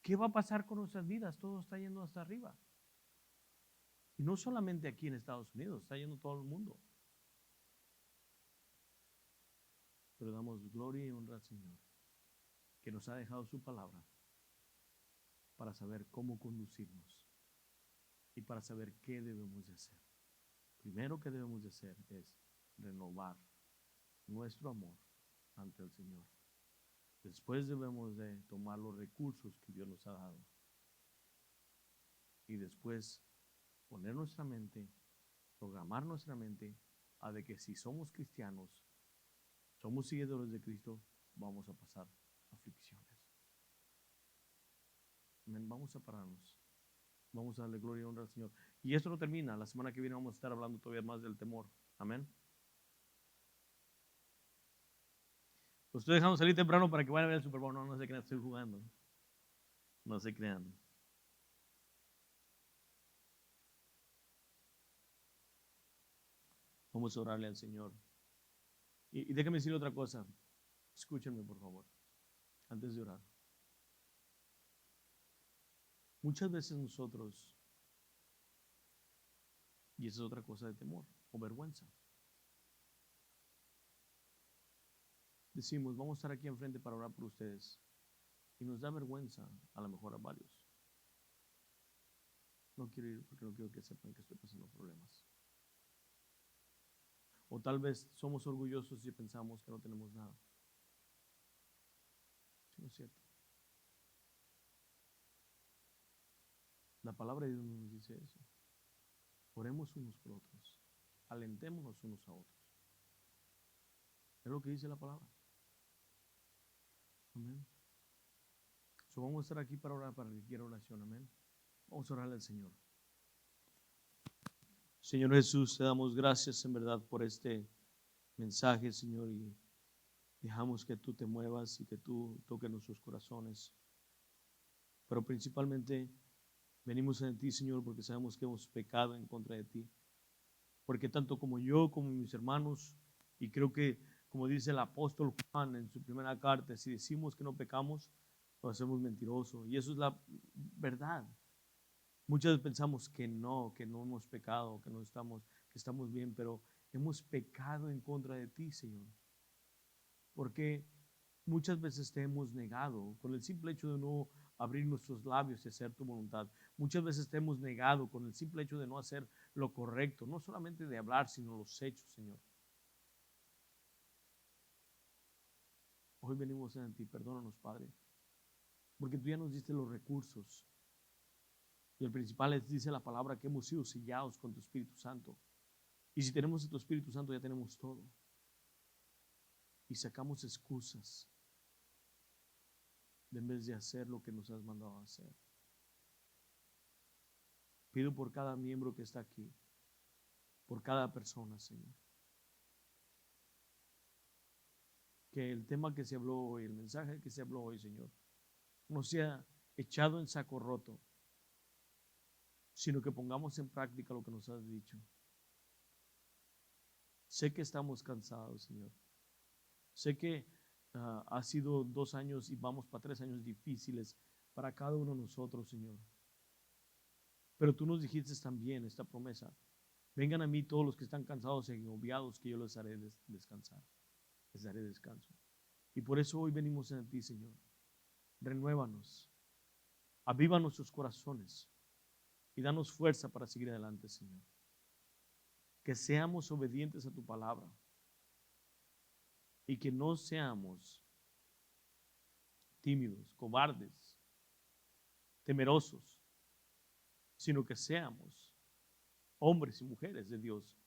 ¿Qué va a pasar con nuestras vidas? Todo está yendo hasta arriba. Y no solamente aquí en Estados Unidos, está yendo todo el mundo. Pero damos gloria y honra al Señor, que nos ha dejado su palabra para saber cómo conducirnos y para saber qué debemos de hacer. Primero que debemos de hacer es renovar nuestro amor ante el Señor. Después debemos de tomar los recursos que Dios nos ha dado. Y después poner nuestra mente, programar nuestra mente a de que si somos cristianos, somos seguidores de Cristo, vamos a pasar aflicciones. Amén. Vamos a pararnos. Vamos a darle gloria y honra al Señor. Y esto no termina. La semana que viene vamos a estar hablando todavía más del temor. Amén. Los estoy dejando salir temprano para que vayan a ver el Super Bowl. No se crean, estoy jugando. No se crean. Vamos a orarle al Señor. Y déjame decirle otra cosa. Escúchenme, por favor, antes de orar. Muchas veces nosotros, y esa es otra cosa de temor o vergüenza, decimos, vamos a estar aquí enfrente para orar por ustedes. Y nos da vergüenza, a lo mejor a varios. No quiero ir porque no quiero que sepan que estoy pasando problemas. O tal vez somos orgullosos y pensamos que no tenemos nada. Eso no es cierto. La palabra de Dios nos dice eso. Oremos unos por otros. Alentémonos unos a otros. Es lo que dice la palabra. Amén. So, vamos a estar aquí para orar para el que quiera oración. Amén. Vamos a orarle al Señor. Señor Jesús, te damos gracias en verdad por este mensaje, Señor, y dejamos que tú te muevas y que tú toques nuestros corazones. Pero principalmente venimos a ti, Señor, porque sabemos que hemos pecado en contra de ti. Porque tanto como yo, como mis hermanos, y creo que, como dice el apóstol Juan en su primera carta, si decimos que no pecamos, lo hacemos mentiroso. Y eso es la verdad. Muchas veces pensamos que no hemos pecado, que estamos bien, pero hemos pecado en contra de ti, Señor. Porque muchas veces te hemos negado con el simple hecho de no abrir nuestros labios y hacer tu voluntad. Muchas veces te hemos negado con el simple hecho de no hacer lo correcto, no solamente de hablar, sino los hechos, Señor. Hoy venimos ante ti, perdónanos, Padre, porque tú ya nos diste los recursos. Y el principal es, dice la palabra, que hemos sido sellados con tu Espíritu Santo. Y si tenemos tu Espíritu Santo, ya tenemos todo. Y sacamos excusas en vez de hacer lo que nos has mandado a hacer. Pido por cada miembro que está aquí, por cada persona, Señor, que el tema que se habló hoy, el mensaje que se habló hoy, Señor, no sea echado en saco roto, sino que pongamos en práctica lo que nos has dicho. Sé que estamos cansados, Señor. Sé que ha sido 2 años y vamos para 3 años difíciles para cada uno de nosotros, Señor. Pero tú nos dijiste también esta promesa: vengan a mí todos los que están cansados y agobiados, que yo les haré descansar. Les daré descanso. Y por eso hoy venimos a ti, Señor. Renuévanos, aviva nuestros corazones y danos fuerza para seguir adelante, Señor. Que seamos obedientes a tu palabra y que no seamos tímidos, cobardes, temerosos, sino que seamos hombres y mujeres de Dios,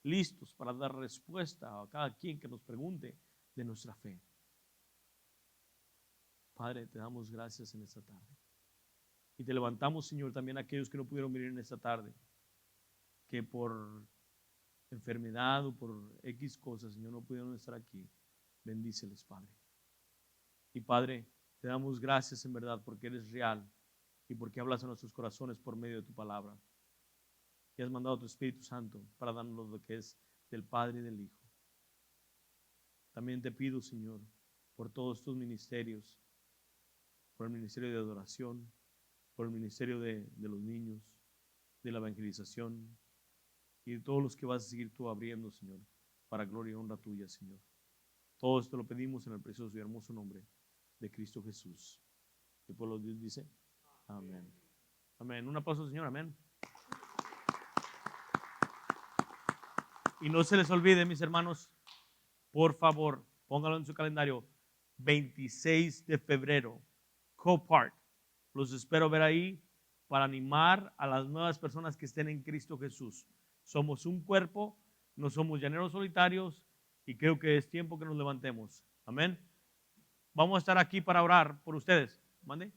listos para dar respuesta a cada quien que nos pregunte de nuestra fe. Padre, te damos gracias en esta tarde. Y te levantamos, Señor, también a aquellos que no pudieron venir en esta tarde, que por enfermedad o por X cosas, Señor, no pudieron estar aquí. Bendíceles, Padre. Y Padre, te damos gracias en verdad porque eres real y porque hablas a nuestros corazones por medio de tu palabra. Y has mandado a tu Espíritu Santo para darnos lo que es del Padre y del Hijo. También te pido, Señor, por todos tus ministerios, por el ministerio de adoración, por el ministerio de los niños, de la evangelización y de todos los que vas a seguir tú abriendo, Señor, para gloria y honra tuya, Señor. Todo esto lo pedimos en el precioso y hermoso nombre de Cristo Jesús. El pueblo de Dios dice, amén. Amén. Un aplauso, Señor, amén. Y no se les olvide, mis hermanos, por favor, póngalo en su calendario, 26 de febrero, Copart. Los espero ver ahí para animar a las nuevas personas que estén en Cristo Jesús. Somos un cuerpo, no somos llaneros solitarios y creo que es tiempo que nos levantemos. Amén. Vamos a estar aquí para orar por ustedes. Mande.